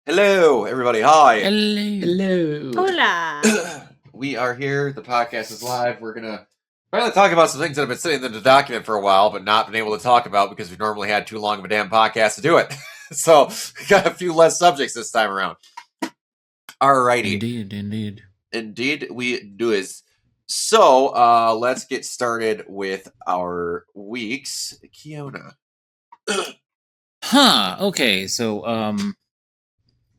Hello, everybody. Hi. Hello. Hola. We are here. The podcast is live. We're going to finally talk about some things that have been sitting in the document for a while, but not been able to talk about because we've normally had too long of a damn podcast to do it. So we got a few less subjects this time around. Alrighty. Indeed, we do is. So let's get started with our weeks. Kiona. Okay, so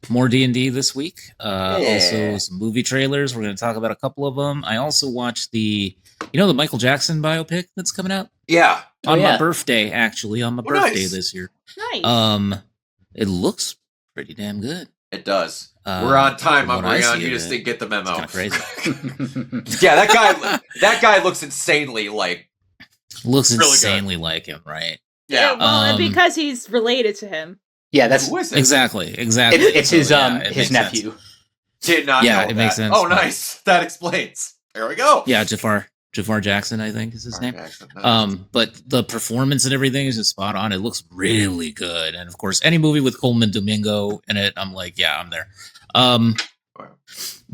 more D&D this week. Also some movie trailers. We're going to talk about a couple of them. I also watched the Michael Jackson biopic that's coming out Yeah. on my birthday, actually, on my birthday nice. this year. Nice. It looks pretty damn good. It does. We're on time, Brian. You just didn't get the memo. It's kind of crazy. Yeah, that guy looks insanely like. Looks really insanely like him, right? Yeah. Well, because he's related to him. Yeah, that's Who is it? Exactly. It's his his nephew. Did not know it makes that. sense. Oh, nice. That explains. There we go. Yeah, Jafar Jackson, I think is his name. Jackson, nice. But the performance and everything is just spot on. It looks really good. And of course, any movie with Coleman Domingo in it, I'm like, yeah, I'm there. Wow.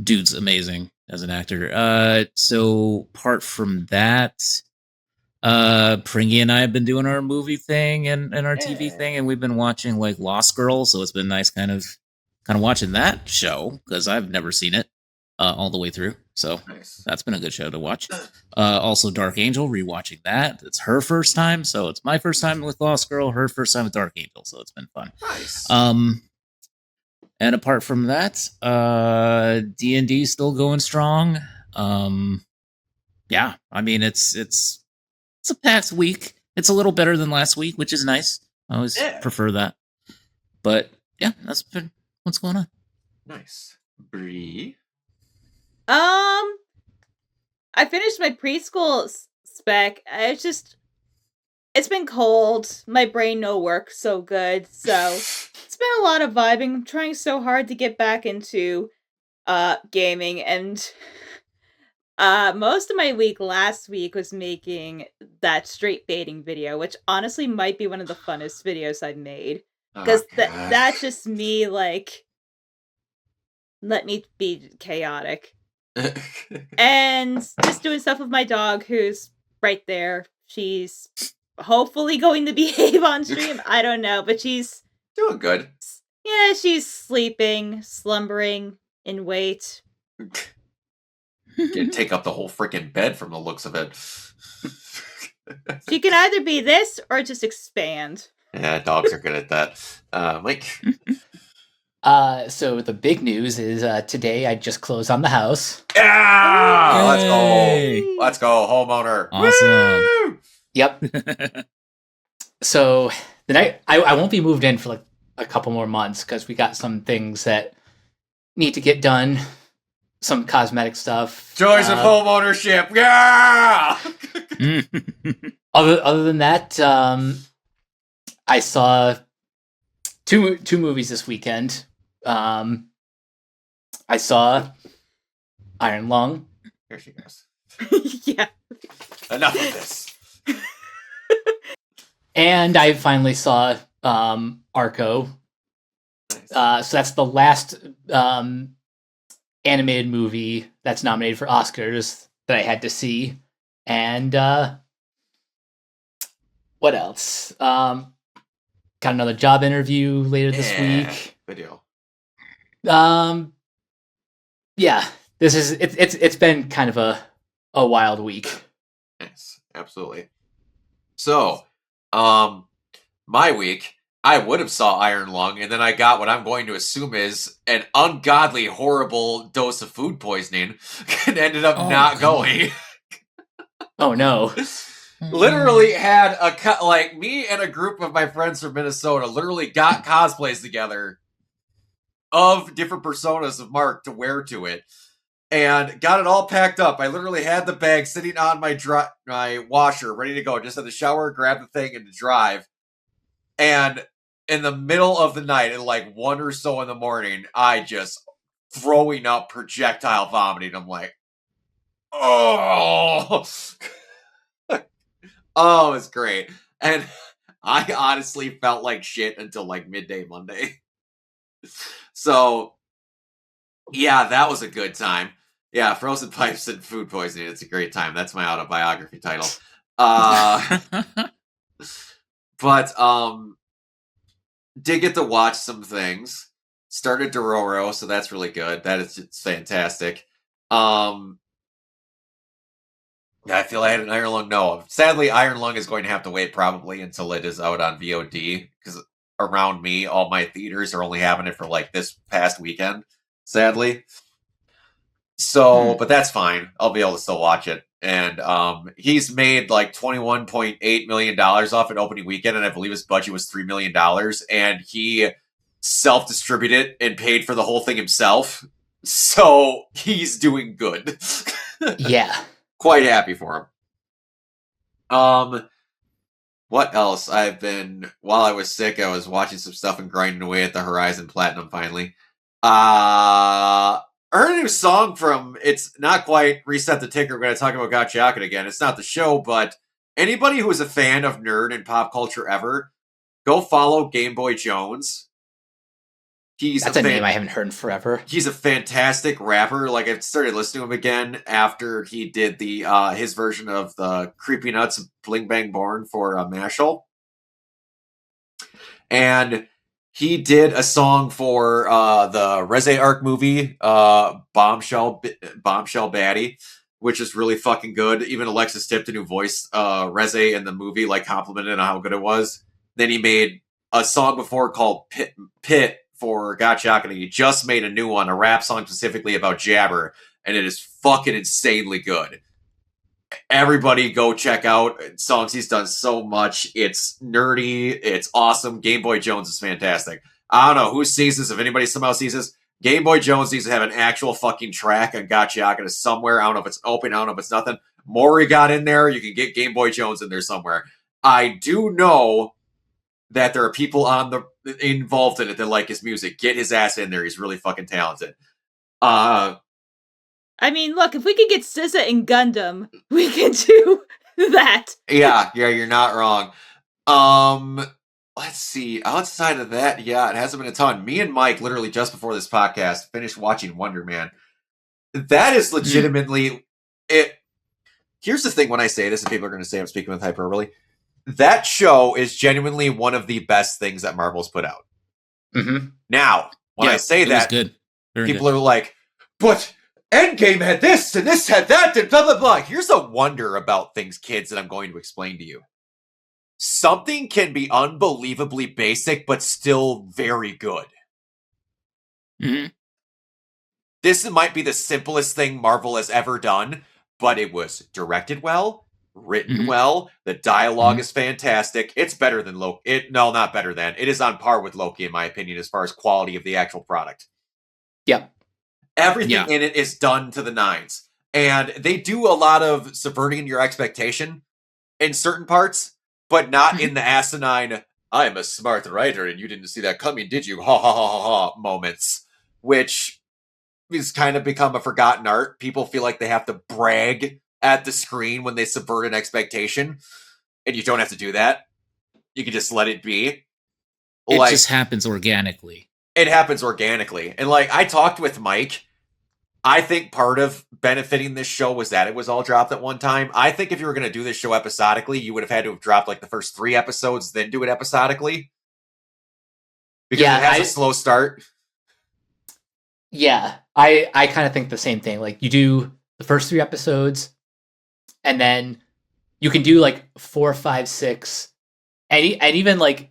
Dude's amazing as an actor. So apart from that, Pringy and I have been doing our movie thing and our TV thing, and we've been watching like Lost Girl, so it's been nice kind of watching that show because I've never seen it all the way through. So Nice. that's been a good show to watch. Also Dark Angel, rewatching that. It's her first time, so it's my first time with Lost Girl, her first time with Dark Angel, so it's been fun. Nice. And apart from that, D&D still going strong. Yeah, I mean it's a past week. It's a little better than last week, which is nice. I always prefer that. But yeah, that's been what's going on. Nice. Bree. I finished my preschool spec. It's been cold. My brain no work so good. So it's been a lot of vibing. I'm trying so hard to get back into gaming, and most of my week last week was making that straight baiting video, which honestly might be one of the funnest videos I've made. Because that's just me, like, let me be chaotic. And just doing stuff with my dog, who's right there. She's hopefully going to behave on stream. I don't know, but she's doing good. Yeah, she's sleeping, slumbering in wait. Can take up the whole freaking bed from the looks of it. She can either be this or just expand. Yeah, dogs are good at that. Mike. So the big news is today I just closed on the house. Yeah! Yay! Let's go, homeowner. Awesome. Woo! Yep. So the night I won't be moved in for like a couple more months because we got some things that need to get done, some cosmetic stuff. Joys of homeownership. Yeah. Other than that, I saw two movies this weekend. I saw Iron Lung. Here she goes. Yeah. Enough of this. And I finally saw Arco. Nice. So that's the last animated movie that's nominated for Oscars that I had to see. And what else? Got another job interview later this week. Video. Yeah, it's been kind of a wild week. Yes, absolutely. So, my week, I would have saw Iron Lung, and then I got what I'm going to assume is an ungodly, horrible dose of food poisoning, and ended up not going. Oh no! Literally had like me and a group of my friends from Minnesota literally got cosplays together of different personas of Mark to wear to it, and got it all packed up. I literally had the bag sitting on my washer, ready to go. Just had the shower, grab the thing, and to drive. And in the middle of the night, at like 1 or so in the morning, I just throwing up projectile vomiting. I'm like, oh, oh, it's great. And I honestly felt like shit until like midday Monday. So, yeah, that was a good time. Yeah, Frozen Pipes and Food Poisoning. It's a great time. That's my autobiography title. But did get to watch some things. Started Dororo, so that's really good. That is just fantastic. I feel I had an Iron Lung. No, sadly, Iron Lung is going to have to wait probably until it is out on VOD, because around me, all my theaters are only having it for like this past weekend, sadly. So, but that's fine. I'll be able to still watch it. And he's made like $21.8 million off an opening weekend, and I believe his budget was $3 million. And he self-distributed and paid for the whole thing himself. So he's doing good. Yeah. Quite happy for him. What else? While I was sick, I was watching some stuff and grinding away at the Horizon Platinum finally. I heard a new song from, it's not quite Reset the Ticker. We're going to talk about Gotchaakin again. It's not the show, but anybody who is a fan of nerd and pop culture ever, go follow Game Boy Jones. That's a name I haven't heard in forever. He's a fantastic rapper. Like, I started listening to him again after he did his version of the Creepy Nuts Bling Bang Born for Mashal. And he did a song for the Reze Arc movie, Bombshell Baddie, which is really fucking good. Even Alexis Tipton, who voiced Reze in the movie, like, complimented on how good it was. Then he made a song before called Pit for Gotchaakin. He just made a new one, a rap song specifically about Jabber, and it is fucking insanely good. Everybody go check out songs. He's done so much. It's nerdy. It's awesome. Game Boy Jones is fantastic. I don't know who sees this. If anybody somehow sees this, Game Boy Jones needs to have an actual fucking track on Gotchaakin somewhere. I don't know if it's open. I don't know if it's nothing. Maury got in there. You can get Game Boy Jones in there somewhere. I do know that there are people involved in it that like his music. Get his ass in there. He's really fucking talented. I mean, look, if we could get SZA in Gundam, we can do that. Yeah, you're not wrong. Let's see. Outside of that, yeah, it hasn't been a ton. Me and Mike, literally just before this podcast, finished watching Wonder Man. That is legitimately it. Here's the thing when I say this, and people are going to say I'm speaking with hyperbole. That show is genuinely one of the best things that Marvel's put out. Mm-hmm. Now, when I say that, people are like, but Endgame had this, and this had that, and blah, blah, blah. Here's a wonder about things, kids, that I'm going to explain to you. Something can be unbelievably basic, but still very good. Mm-hmm. This might be the simplest thing Marvel has ever done, but it was directed well, written well. The dialogue is fantastic. It's better than Loki. No, not better than. It is on par with Loki, in my opinion, as far as quality of the actual product. Yep. Everything in it is done to the nines. And they do a lot of subverting your expectation in certain parts, but not in the asinine, I'm a smart writer and you didn't see that coming, did you? Ha ha ha ha ha moments, which has kind of become a forgotten art. People feel like they have to brag at the screen when they subvert an expectation, and you don't have to do that. You can just let it be. It just happens organically. It happens organically. And like, I talked with Mike. I think part of benefiting this show was that it was all dropped at one time. I think if you were going to do this show episodically, you would have had to have dropped like the first 3 episodes, then do it episodically. Because it has a slow start. Yeah, I kind of think the same thing. Like, you do the first 3 episodes, and then you can do like 4, 5, 6, and even like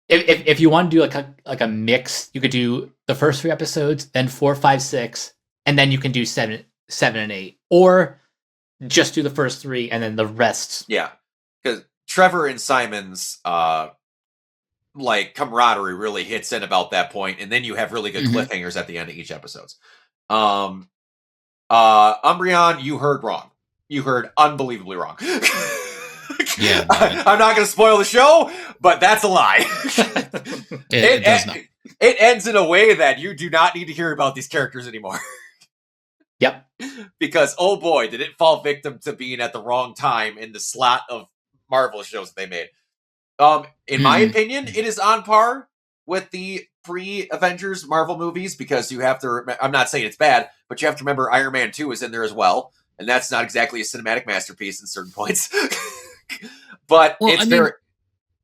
if you want to do like a mix, you could do the first 3 episodes, then 4, 5, 6, and then you can do 7 and 8, or just do the first 3 and then the rest. Yeah, because Trevor and Simon's like camaraderie really hits in about that point, and then you have really good cliffhangers at the end of each episode. Umbreon, you heard wrong. You heard unbelievably wrong. Yeah, I'm not going to spoil the show, but that's a lie. It does not. It ends in a way that you do not need to hear about these characters anymore. Yep. Because, oh boy, did it fall victim to being at the wrong time in the slot of Marvel shows that they made. In my opinion, it is on par with the pre-Avengers Marvel movies because you have to. I'm not saying it's bad, but you have to remember Iron Man 2 is in there as well, and that's not exactly a cinematic masterpiece in certain points. But Well, it's I mean, very,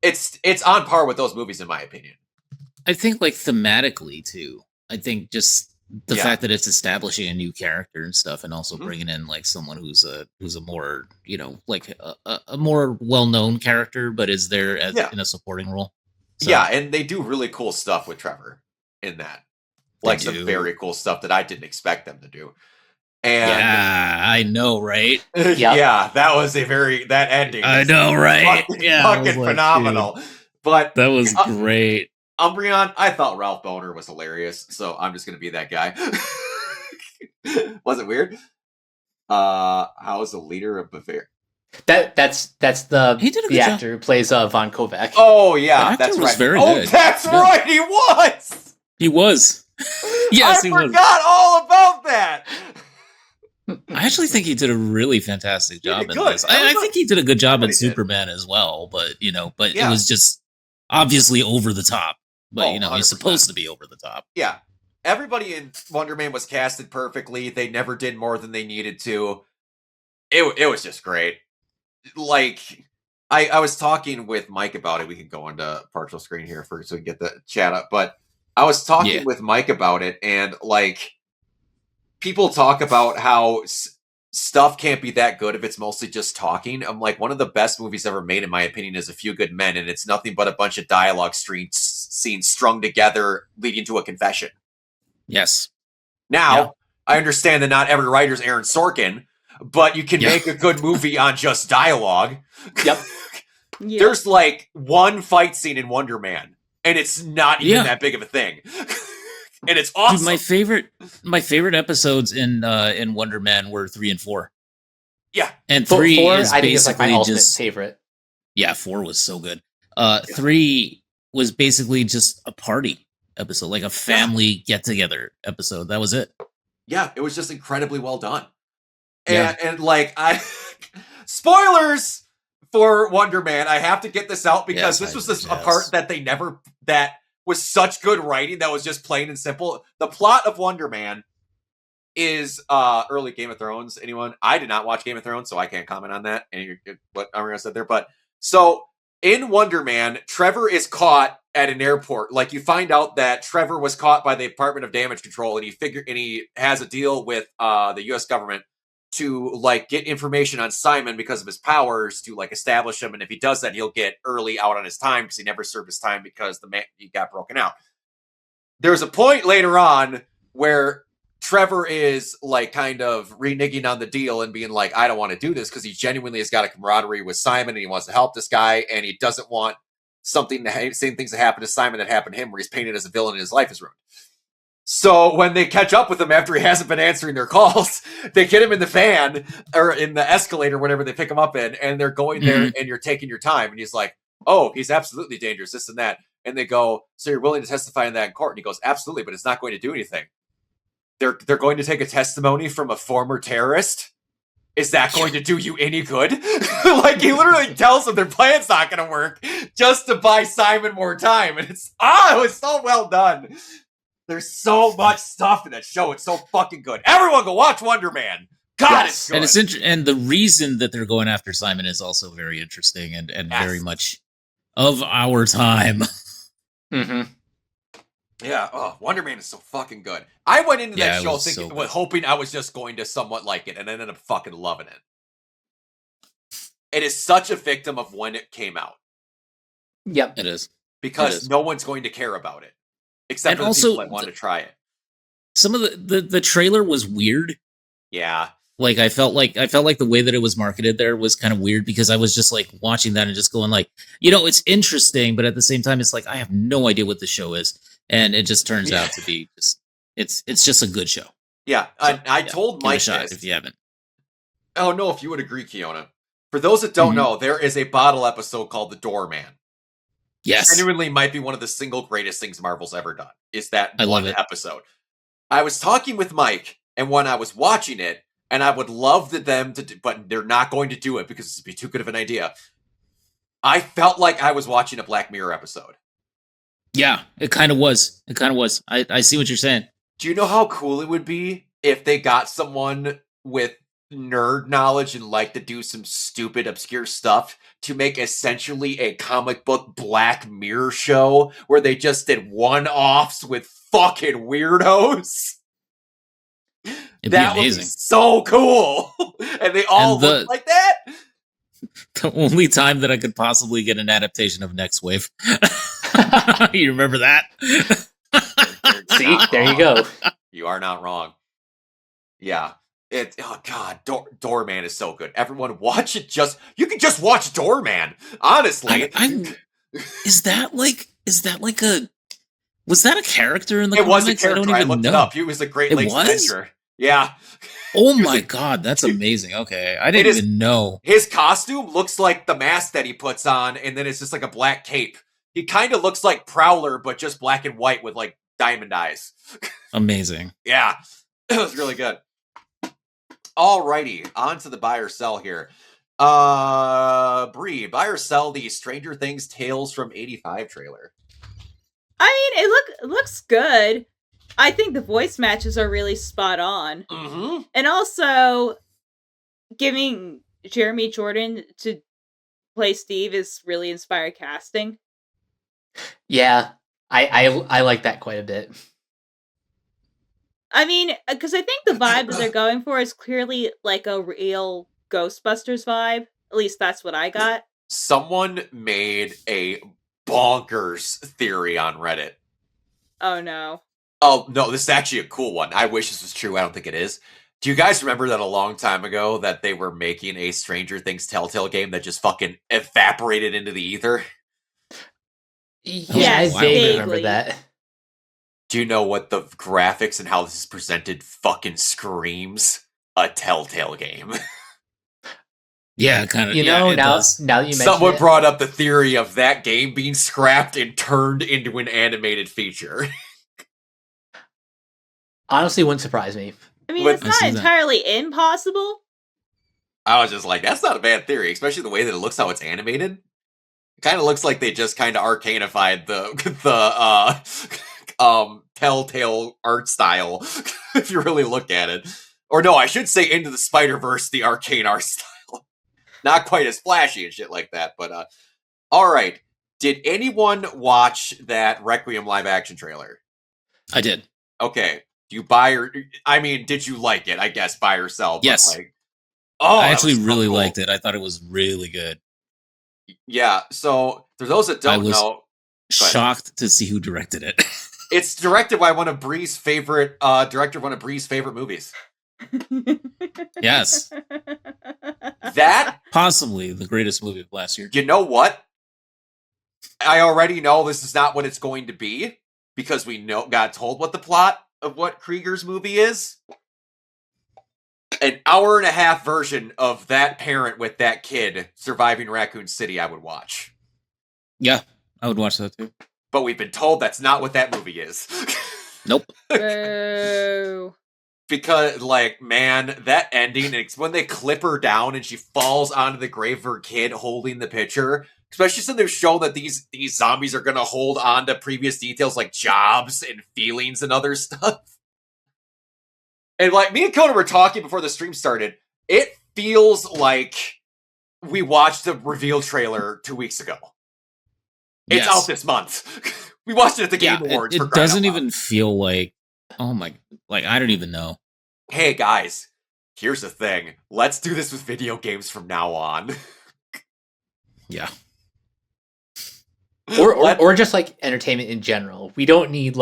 it's on par with those movies in my opinion. I think like thematically too. I think just the Yeah. fact that it's establishing a new character and stuff, and also Mhm. bringing in like someone who's a more, you know, like a more well known character, but is there as Yeah. in a supporting role. So, Yeah, and they do really cool stuff with Trevor in that. They Like some do. very cool stuff that I didn't expect them to do. And yeah, I know, right? yeah, that was that ending. I was know, right? Fucking, Yeah, I was fucking like, phenomenal. But That was great. Umbreon, I thought Ralph Boner was hilarious, so I'm just gonna be that guy. Was it weird? How is the leader of Bavaria? That's the He did a the good job. actor who plays Von Kovac. Oh yeah, The actor that's was right. very oh, good. that's Yeah. right, he was. He was. Yes, I he was. forgot all about that. I actually think he did a really fantastic He did job in good. this. I think he did a good job in Everybody did. Superman as well, but you know, it Yeah. was just obviously over the top. But Oh, you know, he's 100%. supposed to be over the top. Yeah, everybody in Wonder Man was casted perfectly. They never did more than they needed to. It was just great. Like I was talking with Mike about it. We can go into partial screen here first so we can get the chat up. But I was talking Yeah. with Mike about it, and like people talk about how stuff can't be that good if it's mostly just talking. I'm like, one of the best movies ever made, in my opinion, is A Few Good Men, and it's nothing but a bunch of dialogue scenes strung together, leading to a confession. Yes. Now, Yeah. I understand that not every writer's Aaron Sorkin, but you can Yeah. make a good movie on just dialogue. Yep. Yeah. There's like one fight scene in Wonder Man, and it's not even Yeah. that big of a thing. And it's awesome. Dude, my favorite episodes in Wonder Man were 3 and 4. Yeah. And Four, 3 four, is I think, is like my basically ultimate just favorite. yeah, 4 was so good. 3 was basically just a party episode, like a family get together episode. That was it. Yeah, it was just incredibly well done. Yeah. And like spoilers for Wonder Man. I have to get this out because Yes, this was yes. a part that they never that was such good writing that was just plain and simple. The plot of Wonder Man is early Game of Thrones. Anyone? I did not watch Game of Thrones, so I can't comment on that. And what Amira said there, but so in Wonder Man, Trevor is caught at an airport. Like you find out that Trevor was caught by the Department of Damage Control, and he has a deal with the U.S. government to like get information on Simon because of his powers to like establish him. And if he does that, he'll get early out on his time because he never served his time because he got broken out. There's a point later on where Trevor is like kind of reneging on the deal and being like, I don't want to do this because he genuinely has got a camaraderie with Simon and he wants to help this guy and he doesn't want same things that happen to Simon that happened to him where he's painted as a villain and his life is ruined. So when they catch up with him after he hasn't been answering their calls, they get him in the van or in the escalator, whatever they pick him up in, and they're going there and you're taking your time. And he's like, oh, he's absolutely dangerous, this and that. And they go, so you're willing to testify in that in court? And he goes, absolutely, but it's not going to do anything. They're going to take a testimony from a former terrorist. Is that going to do you any good? Like he literally tells them their plan's not going to work just to buy Simon more time. And it was so well done. There's so much stuff in that show. It's so fucking good. Everyone go watch Wonder Man. God, it's good. And it's and the reason that they're going after Simon is also very interesting and Yes. very much of our time. Mm-hmm. Yeah, Wonder Man is so fucking good. I went into Yeah, that it show was so thinking, good. hoping I was just going to somewhat like it, and I ended up fucking loving it. It is such a victim of when it came out Yep. It is. because It is. no one's going to care about it except And for the also, people that want to try it. Some of the trailer was weird. Yeah, Like I felt like the way that it was marketed there was kind of weird because I was just like watching that and just going like, you know, it's interesting, but at the same time, it's like I have no idea what the show is, and it just turns out to be just it's just a good show. yeah. So, I yeah, told Give it a Mike shot this. if you haven't. I don't know if you would agree, Kiona. For those that don't Mhm. know, there is a bottle episode called The Doorman. Yes, Genuinely might be one of the single greatest things Marvel's ever done. Is that I love one it. episode? I was talking with Mike, and when I was watching it, and I would love them to do, but they're not going to do it because it'd be too good of an idea. I felt like I was watching a Black Mirror episode. Yeah, it kind of was. It kind of was. I see what you're saying. Do you know how cool it would be if they got someone with nerd knowledge and like to do some stupid, obscure stuff to make essentially a comic book Black Mirror show where they just did one-offs with fucking weirdos? It'd That be would be amazing. so cool. And they all look like that? The only time that I could possibly get an adaptation of Next Wave. You remember that? See, there you go. You are not wrong. Yeah. Oh god, Doorman is so good. Everyone watch it. You can just watch Doorman. Honestly. Is that like a was that a character in the It comics? was a character. I don't even looked know. it up. He was a Great Lakes Avenger. Yeah. Oh my god, that's amazing. Okay. I didn't even know. His costume looks like the mask that he puts on, and then it's just like a black cape. He kind of looks like Prowler, but just black and white with like diamond eyes. Amazing. Yeah. It was really good. Alrighty, on to the buy or sell here. Bree, buy or sell the Stranger Things Tales from 85 trailer. I mean, it looks good. I think the voice matches are really spot on. Mm-hmm. And also, giving Jeremy Jordan to play Steve is really inspired casting. Yeah, I like that quite a bit. I mean, because I think the vibe that they're going for is clearly like a real Ghostbusters vibe. At least that's what I got. Someone made a bonkers theory on Reddit. Oh no. Oh, no, this is actually a cool one. I wish this was true. I don't think it is. Do you guys remember that a long time ago that they were making a Stranger Things Telltale game that just fucking evaporated into the ether? Yeah, I vaguely remember that. Do you know what the graphics and how this is presented fucking screams? A Telltale game. Yeah, kind of. Now that you mention Someone it, brought up the theory of that game being scrapped and turned into an animated feature. honestly wouldn't surprise me. I mean, it's not entirely impossible. I was just like, that's not a bad theory, especially the way that it looks how it's animated. It kind of looks like they just kind of arcanified the Telltale art style, if you really look at it. Or no, I should say Into the Spider-Verse, the arcane art style. Not quite as flashy and shit like that, but all right. Did anyone watch that Requiem live action trailer? I did. Okay. Do you buy or did you like it? I guess buy or sell. Yes. I actually really liked it. I thought it was really good. Yeah. So for those that don't know, shocked to see who directed it. It's directed by one of Bree's favorite director of one of Bree's favorite movies. Yes. That possibly the greatest movie of last year. You know what? I already know this is not what it's going to be because we got told what the plot of what Krieger's movie is. An hour-and-a-half version of that parent with that kid surviving Raccoon City I would watch. Yeah, I would watch that too. But we've been told that's not what that movie is. Nope. Boo. Because, man, that ending, it's when they clip her down and she falls onto the grave of her kid holding the picture. Especially since they've shown that these zombies are going to hold on to previous details like jobs and feelings and other stuff. And, me and Conan were talking before the stream started. It feels like we watched the reveal trailer 2 weeks ago. It's out this month. We watched it at the Game Awards. It doesn't even feel like, oh my, I don't even know. Hey guys, here's the thing. Let's do this with video games from now on. Yeah. Or just entertainment in general. We don't need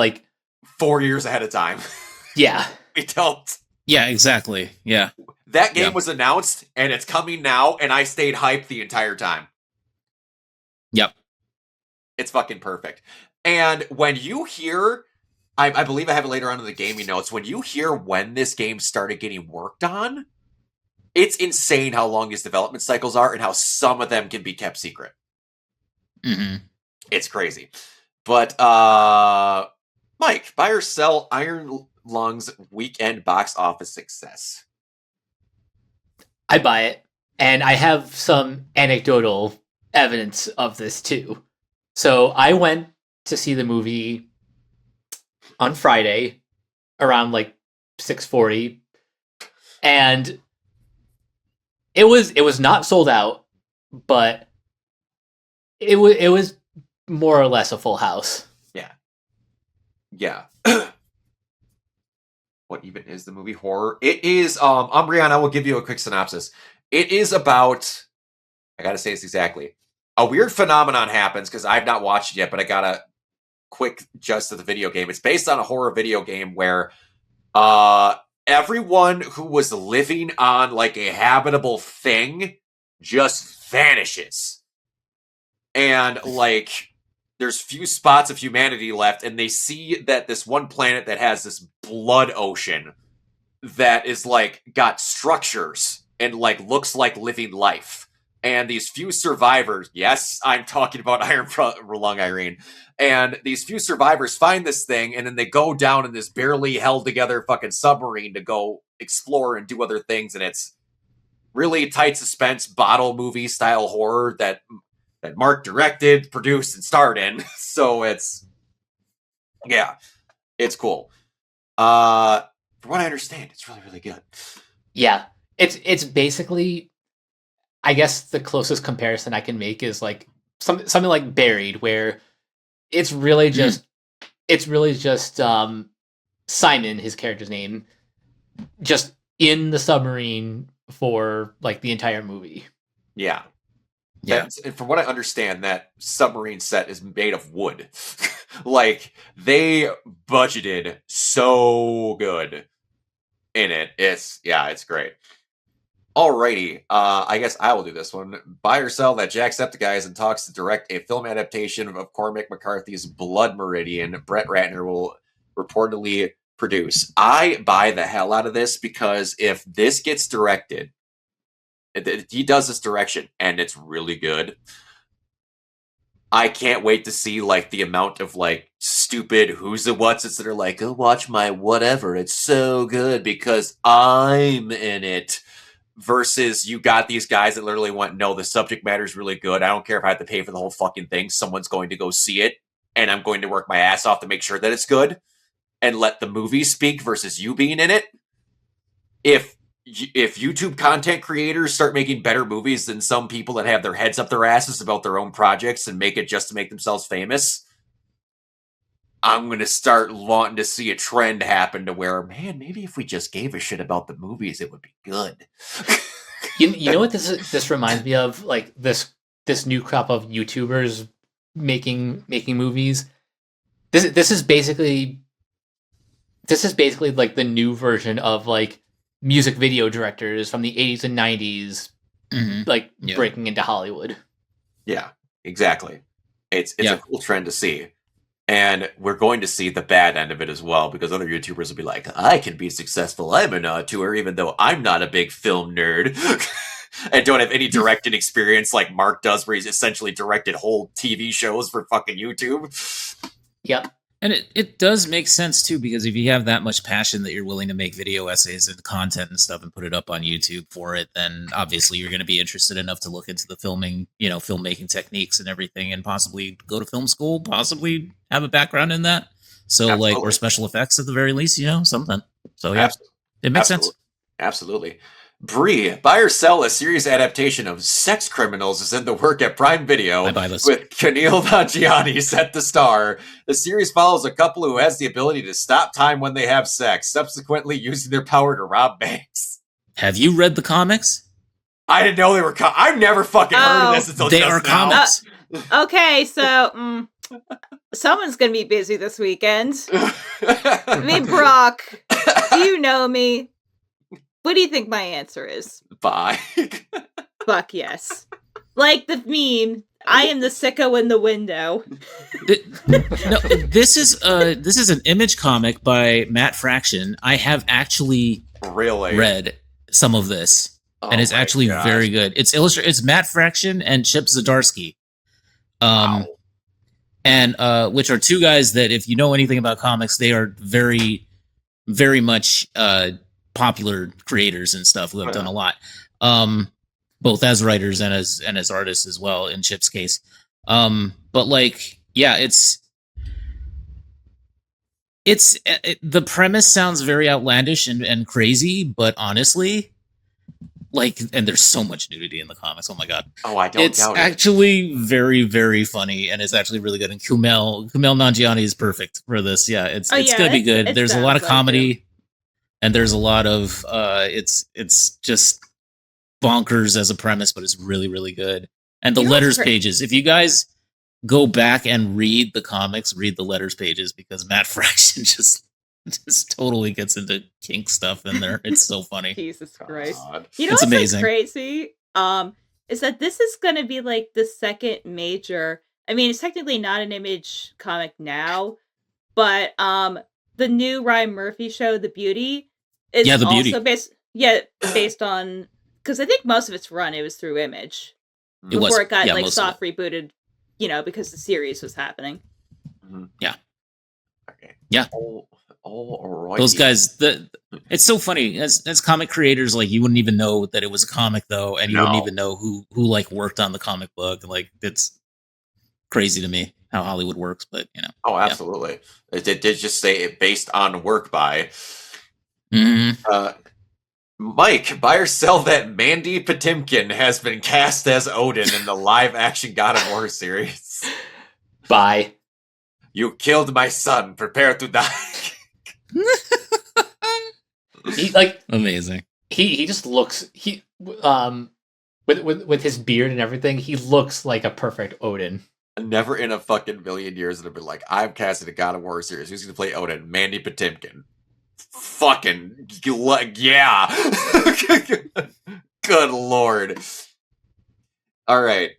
4 years ahead of time. Yeah. We don't. Yeah, exactly. Yeah. That game was announced and it's coming now and I stayed hyped the entire time. Yep. It's fucking perfect. And when you hear, I believe I have it later on in the gaming notes, when you hear when this game started getting worked on, it's insane how long his development cycles are and how some of them can be kept secret. Mm-hmm. It's crazy. But, Mike, buy or sell Iron Lung's weekend box office success? I buy it. And I have some anecdotal evidence of this too. So I went to see the movie on Friday around like 6:40, and it was not sold out, but it was more or less a full house. Yeah. What even is the movie? Horror? It is, Umbreon, I will give you a quick synopsis. It is about, I gotta say this exactly. A weird phenomenon happens, because I've not watched it yet, but I got a quick gist of the video game. It's based on a horror video game where everyone who was living on like a habitable thing just vanishes. And like there's few spots of humanity left, and they see that this one planet that has this blood ocean that is like got structures and like looks like living life. And these few survivors, yes, I'm talking about Iron Lung Irene, and these few survivors find this thing, and then they go down in this barely held together fucking submarine to go explore and do other things, and it's really tight suspense bottle movie style horror that Mark directed, produced, and starred in. So it's cool. From what I understand, it's really, really good. Yeah, it's basically, I guess the closest comparison I can make is like something like Buried, where it's really just Simon, his character's name, just in the submarine for like the entire movie. Yeah. And from what I understand, that submarine set is made of wood. Like, they budgeted so good in it. It's great. Alrighty, I guess I will do this one. Buy or sell that Jacksepticeye is in talks to direct a film adaptation of Cormac McCarthy's Blood Meridian. Brett Ratner will reportedly produce. I buy the hell out of this, because if this gets directed, he does this direction, and it's really good. I can't wait to see like the amount of like stupid who's and what's that are like, go watch my whatever, it's so good because I'm in it. Versus you got these guys that literally went, no, the subject matter is really good. I don't care if I have to pay for the whole fucking thing. Someone's going to go see it, and I'm going to work my ass off to make sure that it's good, and let the movie speak versus you being in it. If YouTube content creators start making better movies than some people that have their heads up their asses about their own projects and make it just to make themselves famous, I'm going to start wanting to see a trend happen to where, man, maybe if we just gave a shit about the movies, it would be good. You know what this reminds me of? Like this new crop of YouTubers making movies. This is basically like the new version of like music video directors from the 80s and 90s, breaking into Hollywood. Yeah, exactly. It's a cool trend to see. And we're going to see the bad end of it as well, because other YouTubers will be like, I can be successful. I'm an auteur, even though I'm not a big film nerd and don't have any directing experience like Mark does, where he's essentially directed whole TV shows for fucking YouTube. Yep. And it does make sense, too, because if you have that much passion that you're willing to make video essays and content and stuff and put it up on YouTube for it, then obviously you're going to be interested enough to look into the filmmaking techniques and everything, and possibly go to film school, possibly have a background in that. So, Absolutely. or special effects at the very least, something. So, yeah, it makes sense. Absolutely. Bree, buy or sell a series adaptation of Sex Criminals is in the work at Prime Video. I buy this. With Keneal Nanjiani set to star. The series follows a couple who has the ability to stop time when they have sex, subsequently using their power to rob banks. Have you read the comics? I didn't know they were I've never fucking heard of this until they just are now. comics. Okay, so someone's gonna be busy this weekend. I mean, Brock, do you know me? What do you think my answer is? Bye. Fuck yes. Like the meme, I am the sicko in the window. No, this is an Image comic by Matt Fraction. I have actually read some of this, and it's actually very good. It's illustrated. It's Matt Fraction and Chip Zdarsky, and which are two guys that, if you know anything about comics, they are very, very much popular creators and stuff who have done a lot, both as writers and as artists as well, in Chip's case. But like, yeah, it's The premise sounds very outlandish and crazy, but honestly, like, and there's so much nudity in the comics. Oh my god! Oh, I don't It's doubt it. actually very, very funny, and it's actually really good. And Kumail Nanjiani is perfect for this. Yeah, it's gonna be good. There's a lot of comedy, and there's a lot of it's just bonkers as a premise, but it's really, really good. And the letters pages. If you guys go back and read the comics, read the letters pages, because Matt Fraction just totally gets into kink stuff in there. It's so funny. Jesus Christ. God. You know it's what's amazing. Crazy? Is that this is going to be like the second major. I mean, it's technically not an Image comic now, but the new Ryan Murphy show, The Beauty, is The also Beauty. based on, because I think most of its run it was through Image Before it got like soft rebooted, because the series was happening. Mm-hmm. Yeah. Okay. Yeah. Right. Those guys, it's so funny as comic creators, like you wouldn't even know that it was a comic though, and you wouldn't even know who like worked on the comic book. Like, it's crazy to me how Hollywood works, but Oh, absolutely. Yeah. It did just say it based on work by. Mm-hmm. Mike, buy or sell that Mandy Patinkin has been cast as Odin in the live-action God of War series. Buy. You killed my son. Prepare to die. Amazing. He just looks with his beard and everything. He looks like a perfect Odin. Never in a fucking million years would have been like, I'm casting a God of War series. Who's going to play Odin? Mandy Patinkin. Fucking yeah. Good lord. All right.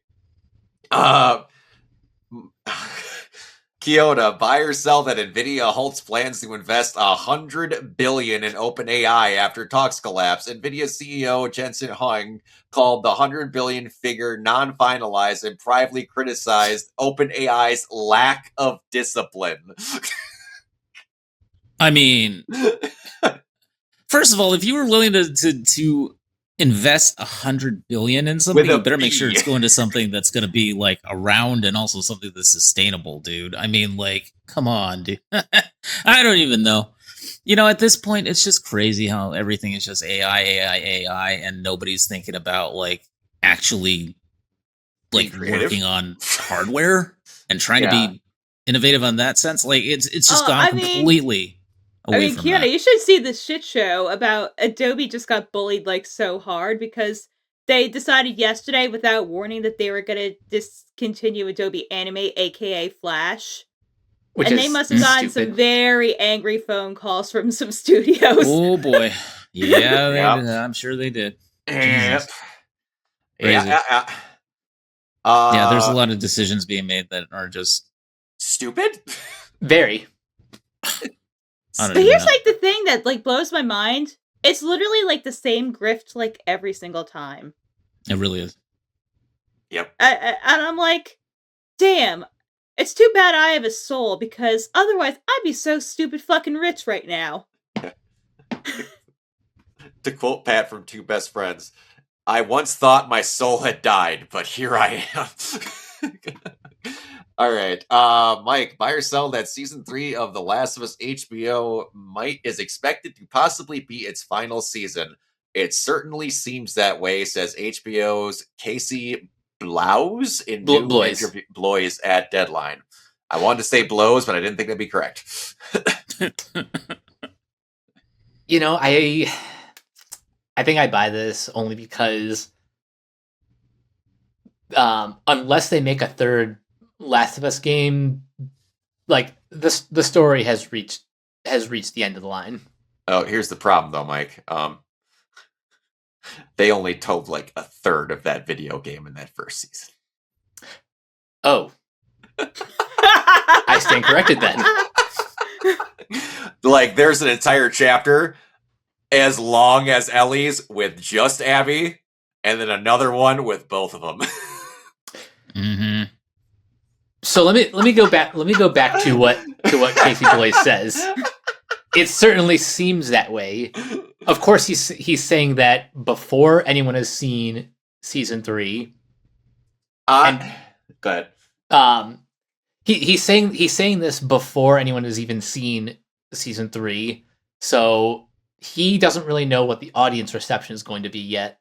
Kyoto, buy or sell that Nvidia halts plans to invest $100 billion in OpenAI after talks collapse. Nvidia CEO Jensen Huang called the $100 billion figure non-finalized and privately criticized OpenAI's lack of discipline. I mean, first of all, if you were willing to invest $100 billion in something, you better make sure it's going to something that's going to be like around and also something that's sustainable, dude. I mean, like, come on, dude. I don't even know. At this point, it's just crazy how everything is just AI, and nobody's thinking about like actually like working on hardware and trying to be innovative on that sense. Like, it's just gone completely. Kiana, you should see this shit show about Adobe just got bullied like so hard because they decided yesterday without warning that they were going to discontinue Adobe Animate, aka Flash. And they must have gotten some very angry phone calls from some studios. Oh boy. Yeah, I'm sure they did. Yep. Crazy. Yeah, there's a lot of decisions being made that are just stupid. Very. But here's like the thing that like blows my mind. It's literally like the same grift like every single time. It really is. Yep. And I'm like, damn, it's too bad I have a soul because otherwise I'd be so stupid fucking rich right now. To quote Pat from Two Best Friends, I once thought my soul had died, but here I am. All right, Mike, buy or sell that season 3 of The Last of Us HBO is expected to possibly be its final season. It certainly seems that way, says HBO's Casey Blouse in new interview Bloise at Deadline. I wanted to say blows, but I didn't think that'd be correct. I think I buy this only because unless they make a third Last of Us game, like the story has reached the end of the line. Oh, here's the problem though, Mike. They only told like a third of that video game in that first season. Oh. I stand corrected then. Like there's an entire chapter as long as Ellie's with just Abby, and then another one with both of them. Mm-hmm. So let me go back. Let me go back to what Casey Bloise says. It certainly seems that way. Of course, he's saying that before anyone has seen season 3. Go ahead. He's saying this before anyone has even seen season 3. So he doesn't really know what the audience reception is going to be yet.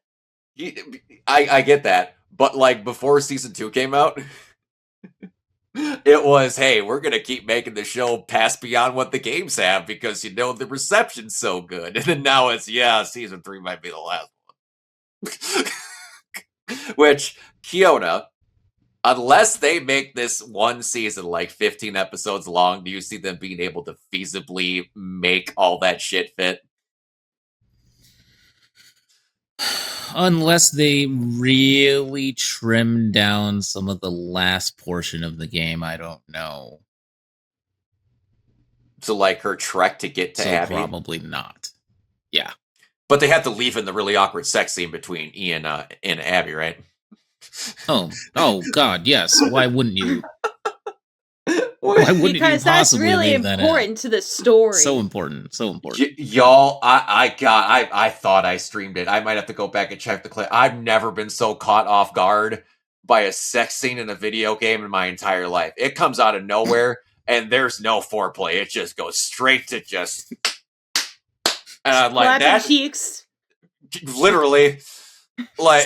I get that, but like before season 2 came out, it was, hey, we're gonna keep making the show pass beyond what the games have because the reception's so good. And then now it's season 3 might be the last one. Which Kiona, unless they make this one season like 15 episodes long, do you see them being able to feasibly make all that shit fit? Unless they really trim down some of the last portion of the game, I don't know. So like her trek to get to Abby? Probably not. Yeah. But they have to leave in the really awkward sex scene between Ian and Abby, right? Oh God, yes. Why wouldn't you? Because that's really important to the story. So important. Y'all, I thought I streamed it. I might have to go back and check the clip. I've never been so caught off guard by a sex scene in a video game in my entire life. It comes out of nowhere, and there's no foreplay. It just goes straight to just... And I'm like, that... cheeks. Literally. Like,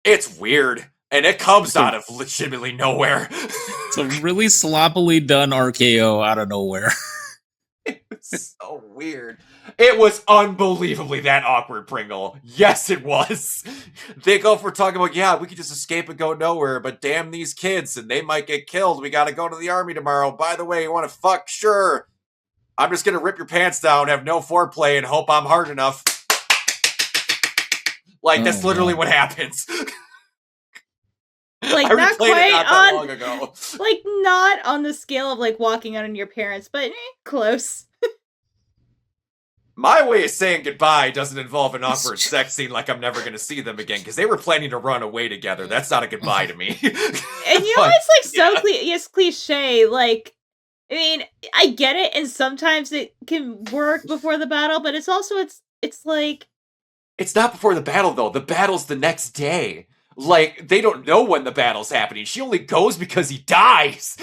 it's weird. And it comes out of legitimately nowhere. It's a really sloppily done RKO out of nowhere. It was so weird. It was unbelievably that awkward, Pringle. Yes, it was. They go for talking about, we could just escape and go nowhere, but damn these kids, and they might get killed. We gotta go to the army tomorrow. By the way, you wanna fuck? Sure. I'm just gonna rip your pants down, have no foreplay, and hope I'm hard enough. Like, that's literally what happens. Like, not quite on, long ago. Like, not on the scale of, like, walking out on your parents, but close. My way of saying goodbye doesn't involve an awkward sex scene like I'm never going to see them again, because they were planning to run away together. That's not a goodbye to me. And it's, like, so cliche. Like, I mean, I get it, and sometimes it can work before the battle, but it's also, it's like... It's not before the battle, though. The battle's the next day. Like, they don't know when the battle's happening. She only goes because he dies.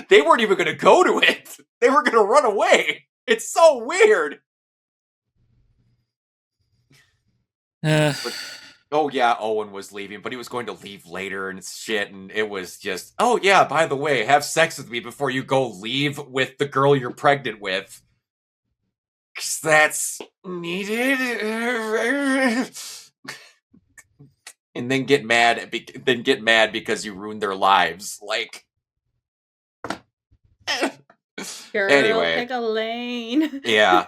They weren't even going to go to it. They were going to run away. It's so weird. Owen was leaving, but he was going to leave later and shit, and it was just, by the way, have sex with me before you go leave with the girl you're pregnant with. 'Cause that's needed. And then get mad because you ruined their lives. Like, girl, anyway, pick a lane. Yeah.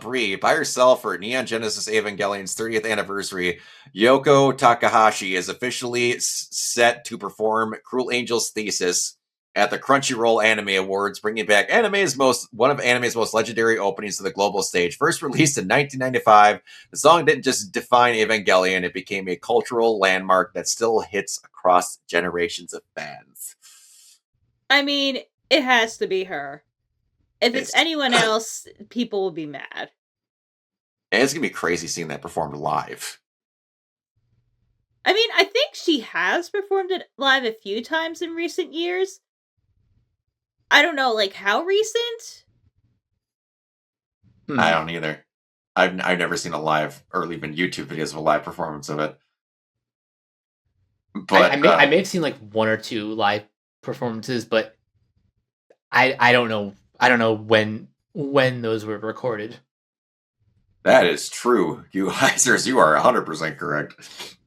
Brie, by herself for Neon Genesis Evangelion's 30th anniversary, Yoko Takahashi is officially set to perform Cruel Angel's thesis at the Crunchyroll Anime Awards, bringing back one of anime's most legendary openings to the global stage. First released in 1995, the song didn't just define Evangelion, it became a cultural landmark that still hits across generations of fans. I mean, it has to be her. If it's anyone else, people will be mad. And it's going to be crazy seeing that performed live. I mean, I think she has performed it live a few times in recent years. I don't know, like, how recent? I don't either. I've never seen a live, or even YouTube videos of a live performance of it. But I may have seen, like, one or two live performances, but I don't know. I don't know when those were recorded. That is true. You Heisers, you are 100% correct.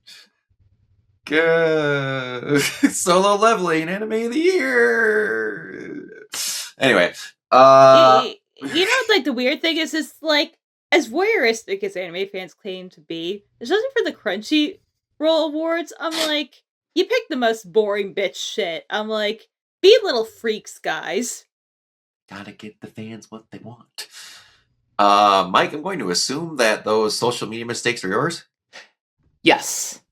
Good. Solo leveling anime of the year. Anyway, like, the weird thing is like, as voyeuristic as anime fans claim to be, especially for the Crunchyroll Awards, I'm like, you picked the most boring bitch shit. I'm like, be little freaks, guys. Gotta get the fans what they want. Mike, I'm going to assume that those social media mistakes are yours? Yes.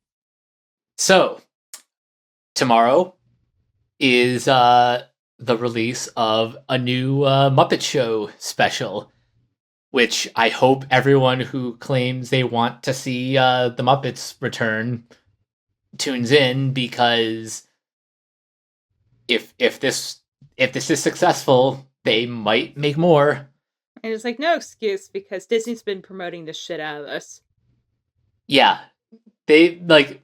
So, tomorrow is the release of a new Muppet Show special, which I hope everyone who claims they want to see the Muppets return tunes in, because if this is successful, they might make more. And it's like, no excuse, because Disney's been promoting the shit out of this. Yeah, they like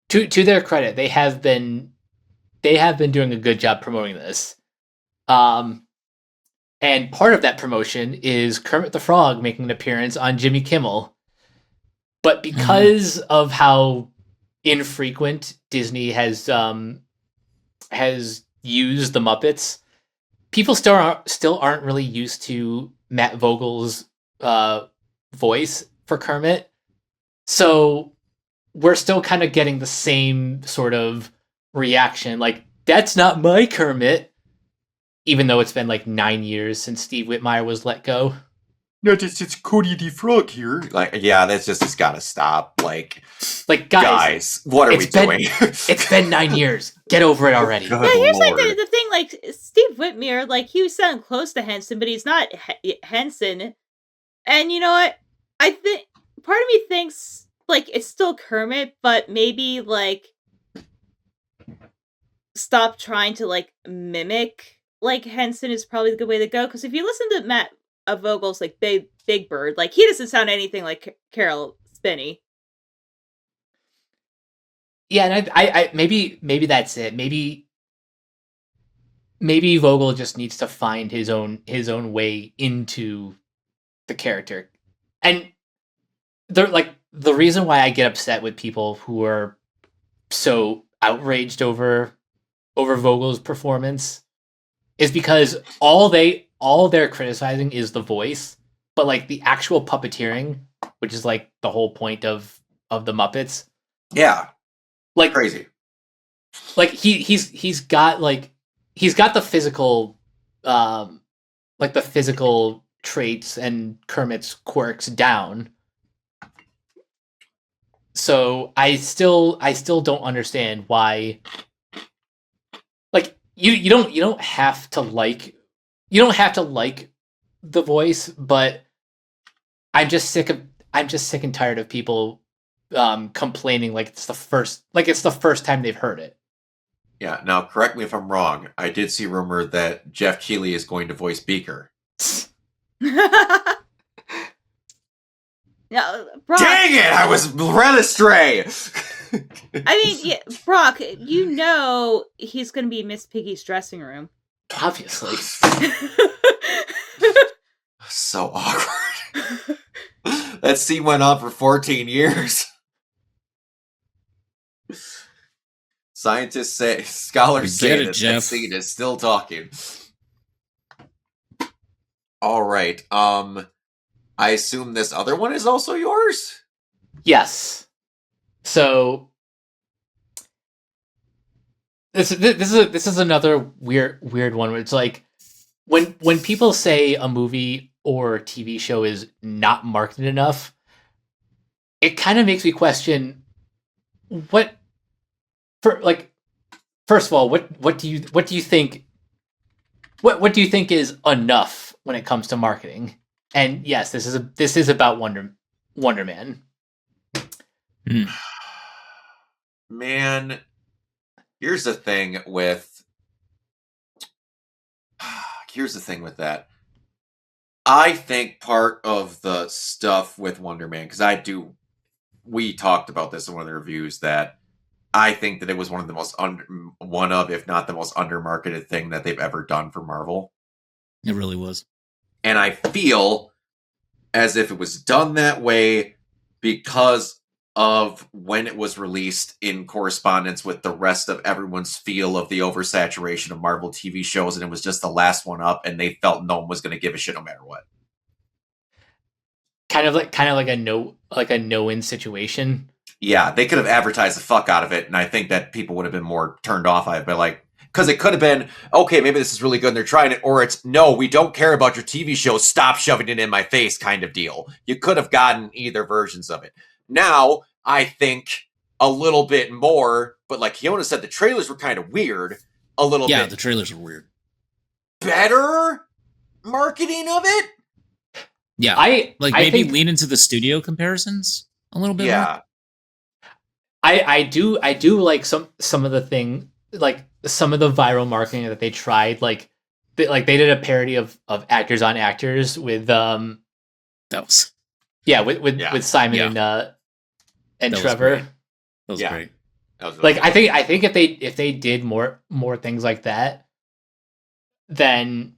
to their credit, they have been doing a good job promoting this. And part of that promotion is Kermit the Frog making an appearance on Jimmy Kimmel. But because of how infrequent Disney has used the Muppets, people still aren't really used to Matt Vogel's voice for Kermit. So we're still kind of getting the same sort of reaction. Like, that's not my Kermit. Even though it's been like 9 years since Steve Whitmire was let go. No, it's Cody the Frog here. Like, yeah, that's just, it's gotta stop. Like guys, what are we doing? It's been 9 years. Get over it already. Yeah, here's like the thing, like, Steve Whitmire, like, he was sounding close to Henson, but he's not Henson. And you know what? I think, part of me thinks, like, it's still Kermit, but maybe, like, stop trying to, like, mimic, like, Henson is probably the good way to go. Because if you listen to Matt Vogel's, like, Big Bird, like, he doesn't sound anything like Carol Spinney. Yeah, and I maybe that's it. Maybe Vogel just needs to find his own way into the character. And the reason why I get upset with people who are so outraged over Vogel's performance is because all they're criticizing is the voice, but like the actual puppeteering, which is like the whole point of the Muppets. Yeah. Like crazy. Like he's got the physical like the physical traits and Kermit's quirks down. So I still don't understand why, like, you don't have to like the voice, but I'm just sick and tired of people complaining like it's the first time they've heard it. Yeah, now correct me if I'm wrong. I did see rumor that Jeff Keighley is going to voice Beaker. No, Brock, dang it! I was led astray. I mean, yeah, Brock, you know he's going to be Miss Piggy's dressing room. Obviously. So awkward. That scene went on for 14 years. Scientists say, scholars say that scene is still talking. All right. I assume this other one is also yours? Yes. So this is another weird one where it's like when people say a movie or TV show is not marketed enough, it kind of makes me question first of all, what do you think is enough when it comes to marketing? And yes, this is about Wonder Man. Man, here's the thing with that. I think part of the stuff with Wonder Man, because we talked about this in one of the reviews, that I think that it was one of the most if not the most undermarketed thing that they've ever done for Marvel. It really was. And I feel as if it was done that way because of when it was released in correspondence with the rest of everyone's feel of the oversaturation of Marvel TV shows, and it was just the last one up, and they felt no one was going to give a shit no matter what. Kind of like a no-win situation. Yeah, they could have advertised the fuck out of it, and I think that people would have been more turned off by it. But like, because it could have been, okay, maybe this is really good and they're trying it, or it's, no, we don't care about your TV show, stop shoving it in my face kind of deal. You could have gotten either versions of it. Now, I think a little bit more, but like Kiona said, the trailers were kind of weird. A little bit. Yeah, the trailers were weird. Better marketing of it? Yeah. Maybe think, lean into the studio comparisons a little bit more. I do like some of the thing, like some of the viral marketing that they tried, like they did a parody of Actors on Actors with That was with Simon Yeah. and That was Trevor. great. That was Yeah. great. That was really Like good. I think if they did more things like that, then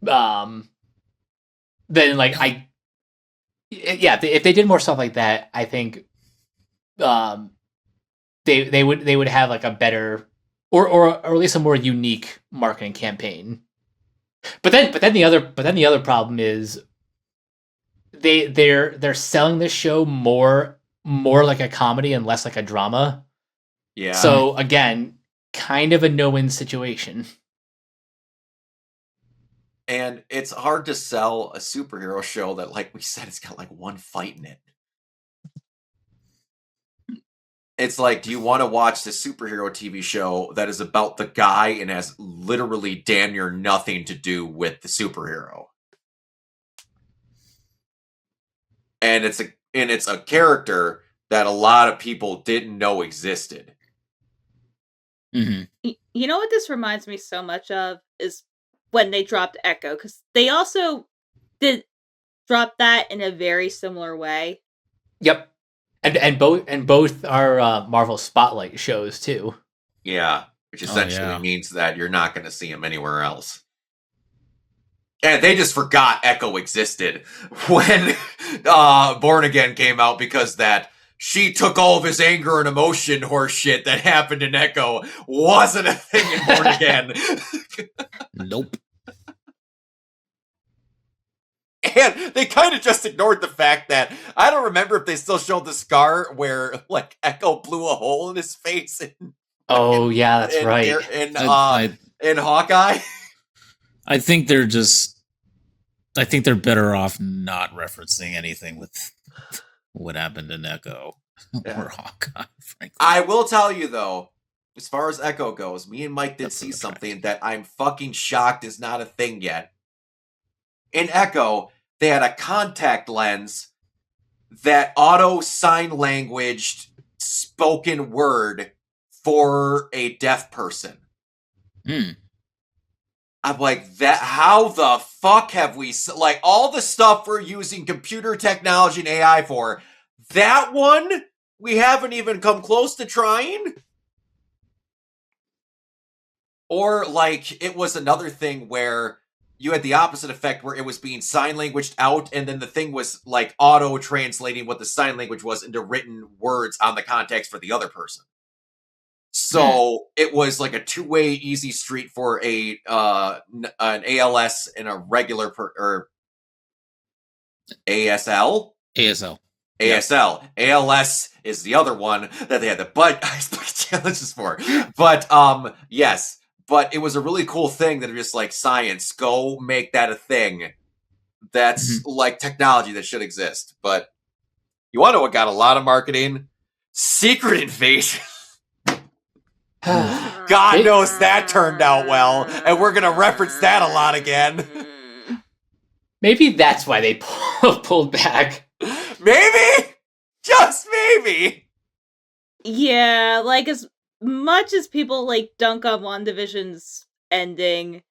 like if they did more stuff like that, I think they would have like a better or at least a more unique marketing campaign. But then the other problem is they're selling this show more like a comedy and less like a drama. Yeah. So again, kind of a no-win situation. And it's hard to sell a superhero show that, like we said, it's got like one fight in it. It's like, do you want to watch the superhero TV show that is about the guy and has literally damn near nothing to do with the superhero? And it's a character that a lot of people didn't know existed. Mm-hmm. You know what this reminds me so much of is when they dropped Echo, because they also did drop that in a very similar way. Yep. And both are Marvel Spotlight shows too. Yeah, which essentially yeah. means that you're not going to see him anywhere else. And they just forgot Echo existed when Born Again came out, because that she took all of his anger and emotion horse shit that happened in Echo wasn't a thing in Born Again. Nope. And they kind of just ignored the fact that, I don't remember if they still showed the scar where like Echo blew a hole in his face Oh yeah, that's right. In Hawkeye. I think they're better off not referencing anything with what happened in Echo or Hawkeye, frankly. I will tell you though, as far as Echo goes, me and Mike did That's see okay. something that I'm fucking shocked is not a thing yet. In Echo, they had a contact lens that auto sign languaged spoken word for a deaf person. Mm. I'm like, that. How the fuck have we, like, all the stuff we're using computer technology and AI for, that one we haven't even come close to trying? Or like, it was another thing where you had the opposite effect where it was being sign languaged out, and then the thing was like auto translating what the sign language was into written words on the context for the other person. So it was like a two-way easy street for an ALS and a regular or ASL. ASL. ASL. ALS is the other one that they had the butt challenges for. But yes. But it was a really cool thing that are just like, science, go make that a thing. That's like technology that should exist. But you want to know what got a lot of marketing? Secret Invasion. God knows that turned out well. And we're going to reference that a lot again. Maybe that's why they pulled back. Maybe? Just maybe. Yeah, like as much as people like dunk on WandaVision's ending,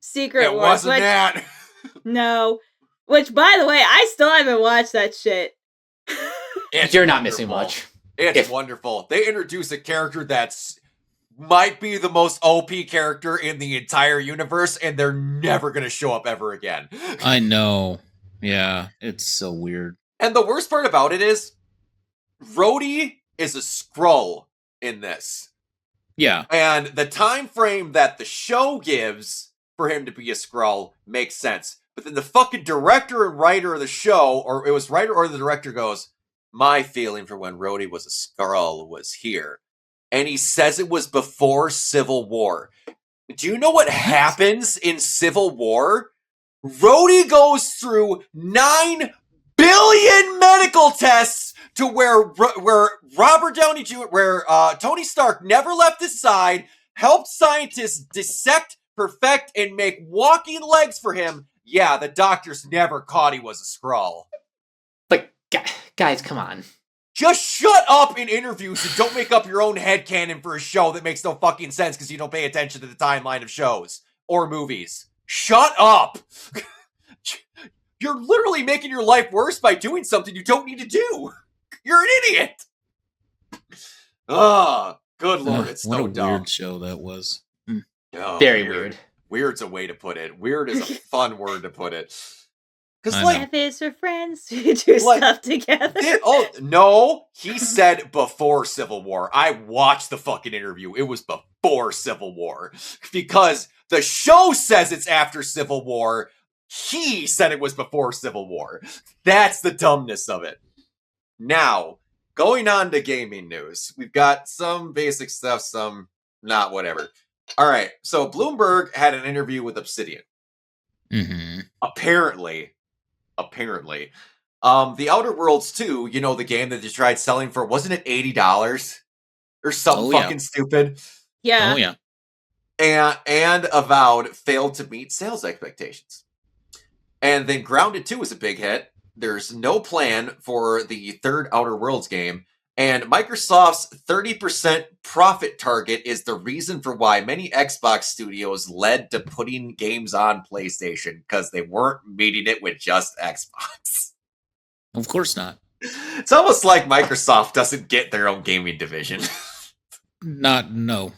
Secret It Wars, wasn't that. No. Which, by the way, I still haven't watched that shit. You're not missing much. It's wonderful. They introduce a character that's might be the most OP character in the entire universe, and they're never going to show up ever again. I know. Yeah, it's so weird. And the worst part about it is, Rhodey is a Skrull in this. Yeah. And the time frame that the show gives for him to be a Skrull makes sense. But then the fucking director and writer of the show, or it was writer or the director, goes, my feeling for when Rhodey was a Skrull was here. And he says it was before Civil War. Do you know what happens in Civil War? Rhodey goes through 9 billion medical tests to where Robert Downey Jr., where Tony Stark never left his side, helped scientists dissect, perfect, and make walking legs for him. Yeah, the doctors never caught he was a Skrull. But guys, come on. Just shut up in interviews and don't make up your own headcanon for a show that makes no fucking sense because you don't pay attention to the timeline of shows. or movies. Shut up! You're literally making your life worse by doing something you don't need to do. You're an idiot! Oh, good lord, it's what so a dumb. weird show that was. Oh, Very weird. Weird's a way to put it. Weird is a fun word to put it. Because, I like, know. F is for friends who do Like, stuff together. No, he said before Civil War. I watched the fucking interview. It was before Civil War. Because the show says it's after Civil War. He said it was before Civil War. That's the dumbness of it. Now, going on to gaming news. We've got some basic stuff, some not whatever. All right, so Bloomberg had an interview with Obsidian. Mm-hmm. Apparently, The Outer Worlds 2, you know, the game that they tried selling for, wasn't it $80 or something fucking stupid? Yeah. Oh, yeah. And Avowed failed to meet sales expectations. And then Grounded 2 was a big hit. There's no plan for the third Outer Worlds game. And Microsoft's 30% profit target is the reason for why many Xbox studios led to putting games on PlayStation, because they weren't meeting it with just Xbox. Of course not. It's almost like Microsoft doesn't get their own gaming division. No.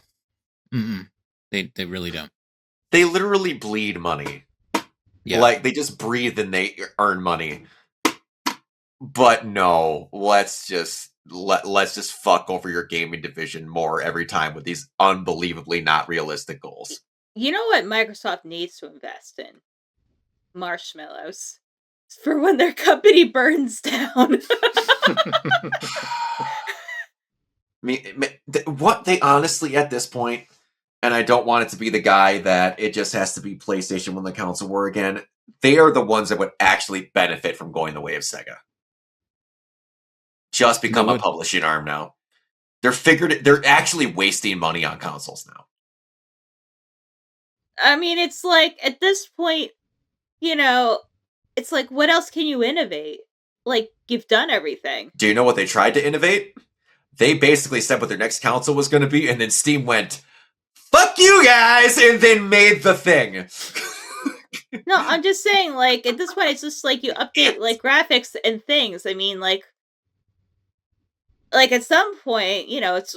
Mm-mm. They really don't. They literally bleed money. Yeah. Like, they just breathe and they earn money. But no, let's just fuck over your gaming division more every time with these unbelievably not realistic goals. You know what Microsoft needs to invest in? Marshmallows. For when their company burns down. What they honestly, at this point, and I don't want it to be the guy that it just has to be PlayStation when the console war again, they are the ones that would actually benefit from going the way of Sega. Just become a publishing arm now. They're actually wasting money on consoles now. I mean, it's like, at this point, you know, it's like, what else can you innovate? Like, you've done everything. Do you know what they tried to innovate? They basically said what their next console was going to be, and then Steam went, fuck you guys, and then made the thing. No, I'm just saying, like, at this point, it's just like you update, like, graphics and things. I mean, like, at some point, you know, it's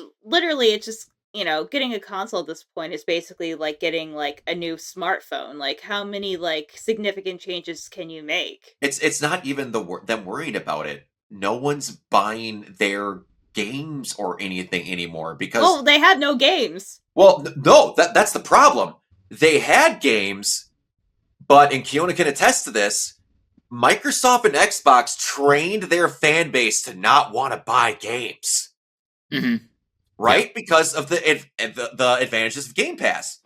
just, you know, getting a console at this point is basically like getting like a new smartphone. Like, how many like significant changes can you make? It's not even them worrying about it. No one's buying their games or anything anymore because they had no games. Well, no, that's the problem. They had games, but and Kiona can attest to this. Microsoft and Xbox trained their fan base to not want to buy games. Mm-hmm. Right? Yep. Because of the advantages of Game Pass.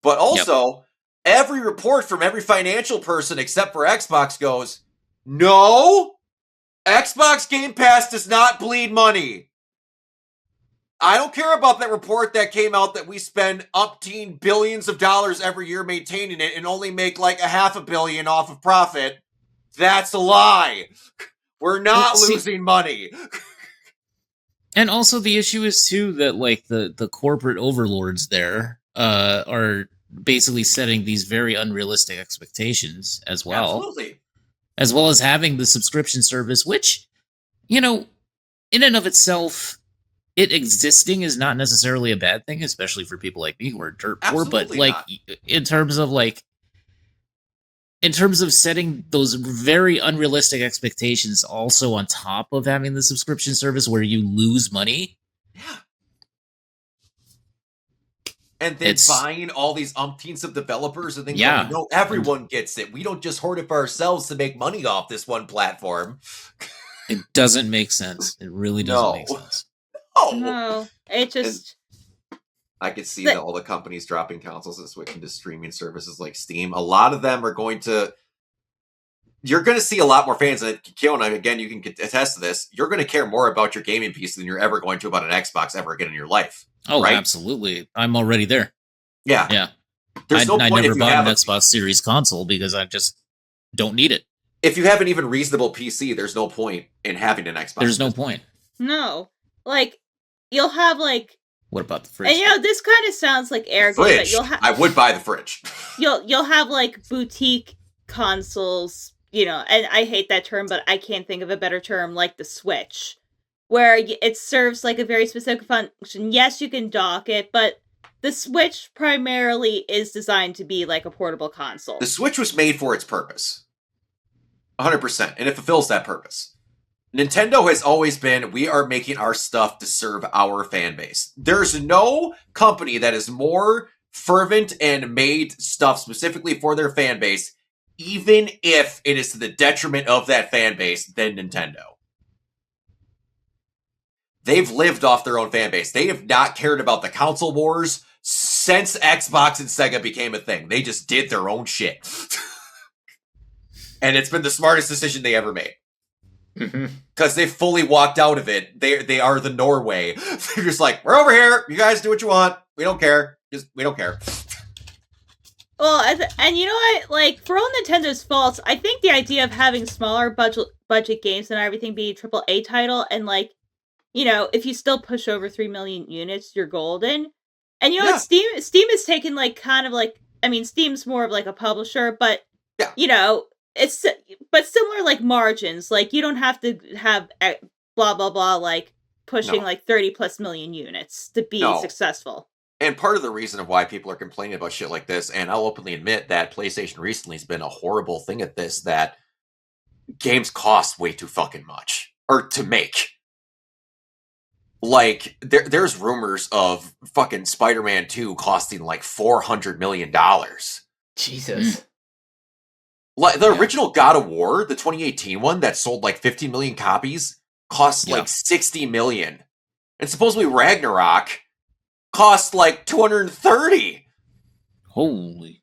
But also, every report from every financial person except for Xbox goes, no, Xbox Game Pass does not bleed money. I don't care about that report that came out that we spend umpteen billions of dollars every year maintaining it and only make like $500 million off of profit. That's a lie. We're not losing money. And also the issue is too that like the corporate overlords there are basically setting these very unrealistic expectations as well. Absolutely. As well as having the subscription service, which, you know, in and of itself, it existing is not necessarily a bad thing, especially for people like me who are dirt poor. But like in terms of setting those very unrealistic expectations also on top of having the subscription service where you lose money. Yeah. And then buying all these umpteens of developers and then going, no, everyone gets it. We don't just hoard it for ourselves to make money off this one platform. It doesn't make sense. It really doesn't make sense. No, it just... I could see that all the companies dropping consoles and switching to streaming services like Steam. A lot of them are going to... You're going to see a lot more fans. And Kiona, again, you can attest to this. You're going to care more about your gaming piece than you're ever going to about an Xbox ever again in your life. Oh, right? Absolutely. I'm already there. Yeah. Yeah. There's no point I never bought an Xbox Series console because I just don't need it. If you have an even reasonable PC, there's no point in having an Xbox. There's no point. No. Like, you'll have, like, What about the fridge? And this kind of sounds like arrogant, Fridge. but I would buy the fridge. you'll have like boutique consoles, and I hate that term, but I can't think of a better term, like the Switch, where it serves like a very specific function. Yes, you can dock it, but the Switch primarily is designed to be like a portable console. The Switch was made for its purpose. 100%. And it fulfills that purpose. Nintendo has always been, we are making our stuff to serve our fan base. There's no company that is more fervent and made stuff specifically for their fan base, even if it is to the detriment of that fan base, than Nintendo. They've lived off their own fan base. They have not cared about the console wars since Xbox and Sega became a thing. They just did their own shit. And it's been the smartest decision they ever made. Because they fully walked out of it. They are the Norway. They're just like, we're over here. You guys do what you want. We don't care. We don't care. Well, and you know what? Like, for all Nintendo's faults, I think the idea of having smaller budget games and everything be a AAA title, and like, if you still push over 3 million units, you're golden. And what? Steam has taken like kind of like, I mean, Steam's more of like a publisher, but it's but similar like margins. Like, you don't have to have blah blah blah like pushing like 30 plus million units to be successful. And part of the reason of why people are complaining about shit like this, and I'll openly admit that PlayStation recently has been a horrible thing at this, that games cost way too fucking much. Or to make. Like, there's rumors of fucking Spider-Man 2 costing like $400 million. Jesus. Like, the original God of War, the 2018 one that sold like 50 million copies, cost like 60 million. And supposedly Ragnarok cost like 230. Holy.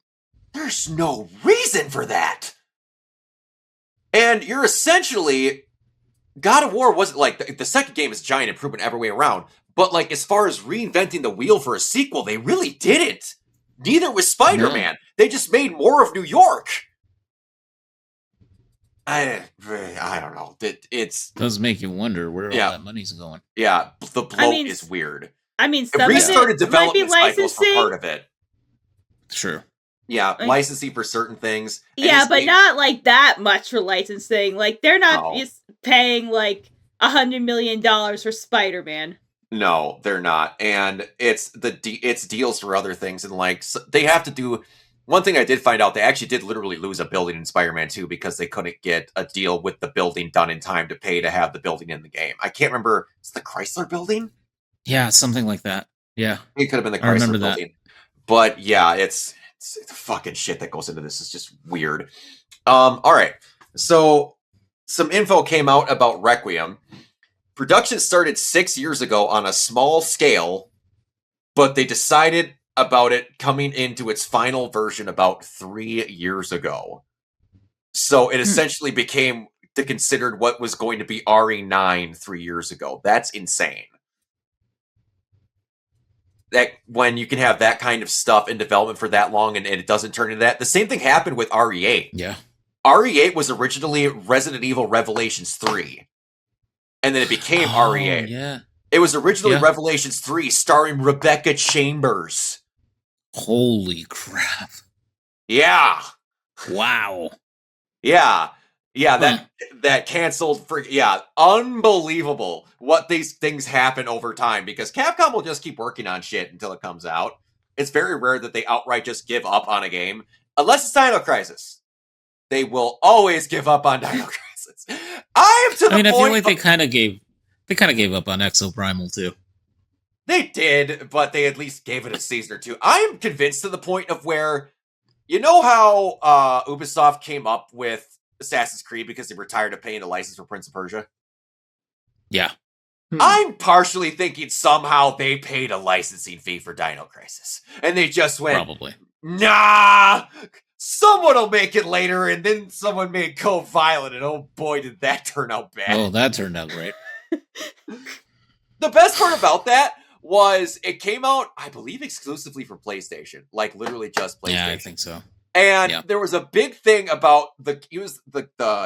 There's no reason for that. And you're essentially, God of War wasn't like, the second game is a giant improvement every way around, but like, as far as reinventing the wheel for a sequel, they really didn't. Neither was Spider-Man. No. They just made more of New York. I don't know. It does make you wonder where all that money's going. Yeah, the bloat is weird. I mean, some it restarted development cycles for part of it. Sure. Yeah, licensing for certain things. Yeah, but not like that much for licensing. Like, they're not just paying like $100 million for Spider-Man. No, they're not. And it's deals for other things. And like, they have to do. One thing I did find out, they actually did literally lose a building in Spider-Man 2 because they couldn't get a deal with the building done in time to pay to have the building in the game. I can't remember. It's the Chrysler building? Yeah, something like that. Yeah. It could have been the Chrysler building. But yeah, it's the fucking shit that goes into this is just weird. All right. So some info came out about Requiem. Production started 6 years ago on a small scale, but they decided about it coming into its final version about 3 years ago. So it essentially became considered what was going to be RE9 3 years ago. That's insane. That when you can have that kind of stuff in development for that long and it doesn't turn into that. The same thing happened with RE8. Yeah. RE8 was originally Resident Evil Revelations 3. And then it became RE8. Yeah. It was originally Revelations 3 starring Rebecca Chambers. Holy crap. Yeah. Wow. Yeah. Yeah, that canceled for unbelievable what these things happen over time, because Capcom will just keep working on shit until it comes out. It's very rare that they outright just give up on a game. Unless it's Dino Crisis. They will always give up on Dino Crisis. I feel like they kind of gave up on Exoprimal too. They did, but they at least gave it a season or two. I am convinced to the point of where, you know how Ubisoft came up with Assassin's Creed because they were tired of paying the license for Prince of Persia? Yeah. I'm partially thinking somehow they paid a licensing fee for Dino Crisis. And they just went, probably. Nah! Someone will make it later, and then someone made Code Violent, and oh boy, did that turn out bad. Oh, that turned out great. The best part about that was it came out, I believe, exclusively for PlayStation. Like, literally just PlayStation. Yeah, I think so. And there was a big thing about the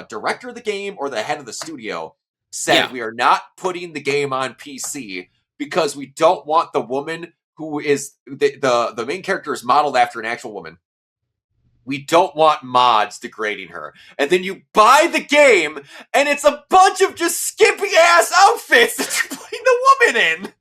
director of the game or the head of the studio said we are not putting the game on PC because we don't want the woman who is the main character is modeled after an actual woman. We don't want mods degrading her. And then you buy the game, and it's a bunch of just skimpy ass outfits that you're putting the woman in.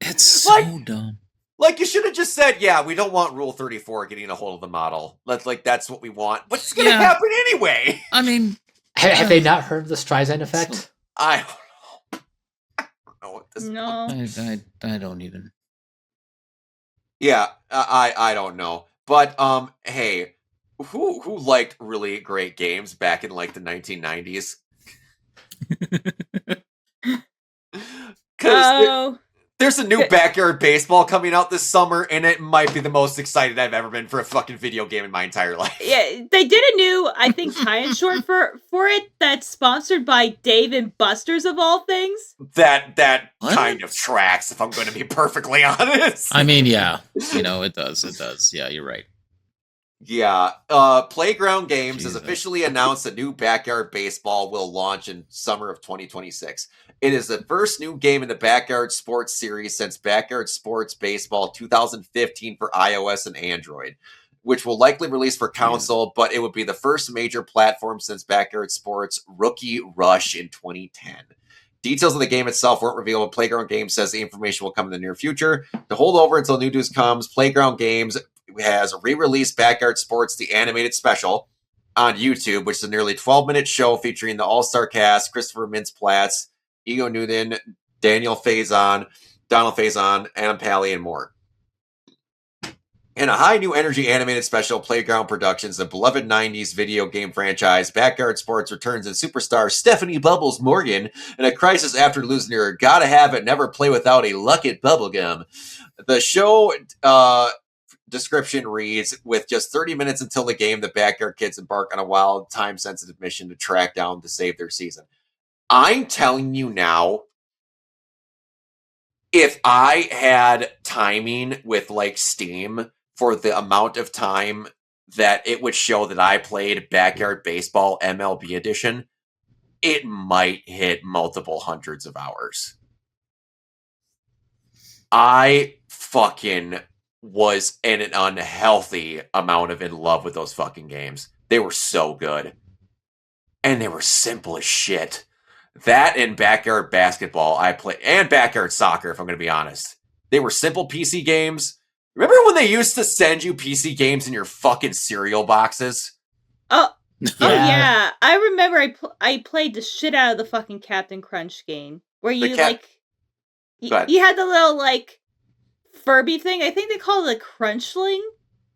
It's so dumb. Like, you should have just said, yeah, we don't want Rule 34 getting a hold of the model. That's what we want. What's going to happen anyway? I mean... Have they not heard of the Streisand effect? I don't know. I don't know what this No. I don't even... Yeah, I don't know. But, hey, who liked really great games back in, like, the 1990s? Because there's a new Backyard Baseball coming out this summer, and it might be the most excited I've ever been for a fucking video game in my entire life. Yeah, they did a new, I think, tie-in short for it that's sponsored by Dave and Buster's, of all things. That kind of tracks, if I'm going to be perfectly honest. I mean, yeah. It does. Yeah, you're right. Yeah. Playground Games has officially announced a new Backyard Baseball will launch in summer of 2026. It is the first new game in the Backyard Sports series since Backyard Sports Baseball 2015 for iOS and Android, which will likely release for console, but it would be the first major platform since Backyard Sports Rookie Rush in 2010. Details of the game itself weren't revealed, but Playground Games says the information will come in the near future. To hold over until new news comes, Playground Games has re-released Backyard Sports, the animated special, on YouTube, which is a nearly 12-minute show featuring the all-star cast, Christopher Mintz-Platz, Ego Newton, Donald Faison, Adam Pally, and more. In a high new energy animated special, Playground Productions, the beloved 90s video game franchise, Backyard Sports returns in superstar Stephanie Bubbles Morgan in a crisis after losing her gotta have it, never play without a Luck-It bubblegum. The show description reads, with just 30 minutes until the game, the Backyard Kids embark on a wild, time-sensitive mission to track down to save their season. I'm telling you now, if I had timing with, like, Steam for the amount of time that it would show that I played Backyard Baseball MLB Edition, it might hit multiple hundreds of hours. I fucking was in an unhealthy amount of in love with those fucking games. They were so good. And they were simple as shit. That and Backyard Basketball I played, and Backyard Soccer, if I'm going to be honest. They were simple PC games. Remember when they used to send you PC games in your fucking cereal boxes? Oh yeah. I remember I played the shit out of the fucking Captain Crunch game. Where you, you had the little, like, Furby thing. I think they call it a Crunchling.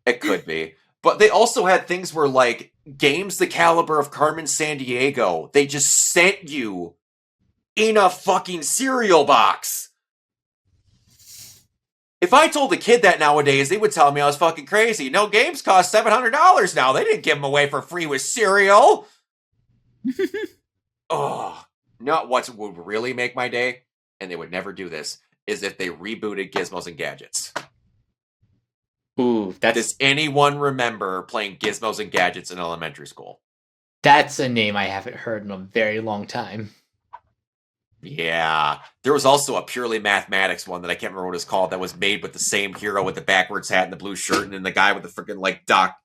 It could be. But they also had things where, like, games the caliber of Carmen Sandiego, they just sent you in a fucking cereal box. If I told a kid that nowadays, they would tell me I was fucking crazy. No, games cost $700 now. They didn't give them away for free with cereal. Oh, not what would really make my day, and they would never do this, is if they rebooted Gizmos and Gadgets. Ooh, does anyone remember playing Gizmos and Gadgets in elementary school? That's a name I haven't heard in a very long time. Yeah. There was also a purely mathematics one that I can't remember what it's called that was made with the same hero with the backwards hat and the blue shirt and then the guy with the freaking, like, Doc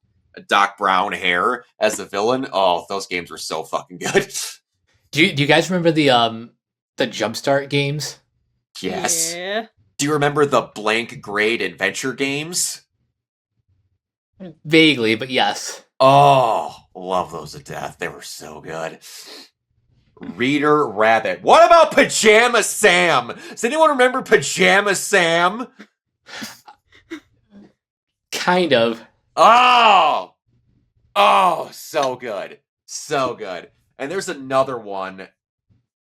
Brown hair as the villain. Oh, those games were so fucking good. Do you guys remember the Jumpstart games? Yes. Yeah. Do you remember the blank grade adventure games? Vaguely, but yes. Oh, love those to death. They were so good. Reader Rabbit. What about Pajama Sam? Does anyone remember Pajama Sam? Kind of. Oh, so good. So good. And there's another one.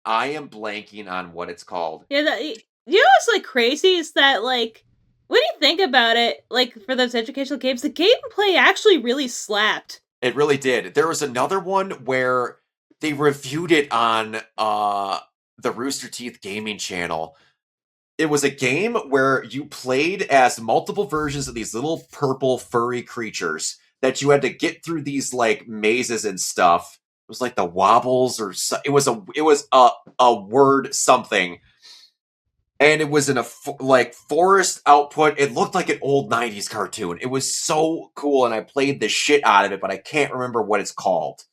I am blanking on what it's called. Yeah, you know what's, like, crazy is that, like, when you think about it, like, for those educational games, the gameplay actually really slapped. It really did. There was another one where they reviewed it on the Rooster Teeth gaming channel. It was a game where you played as multiple versions of these little purple furry creatures that you had to get through these, like, mazes and stuff was like the wobbles or it was a word something. And it was in a like forest output. It looked like an old 90s cartoon. It was so cool, and I played the shit out of it, but I can't remember what it's called.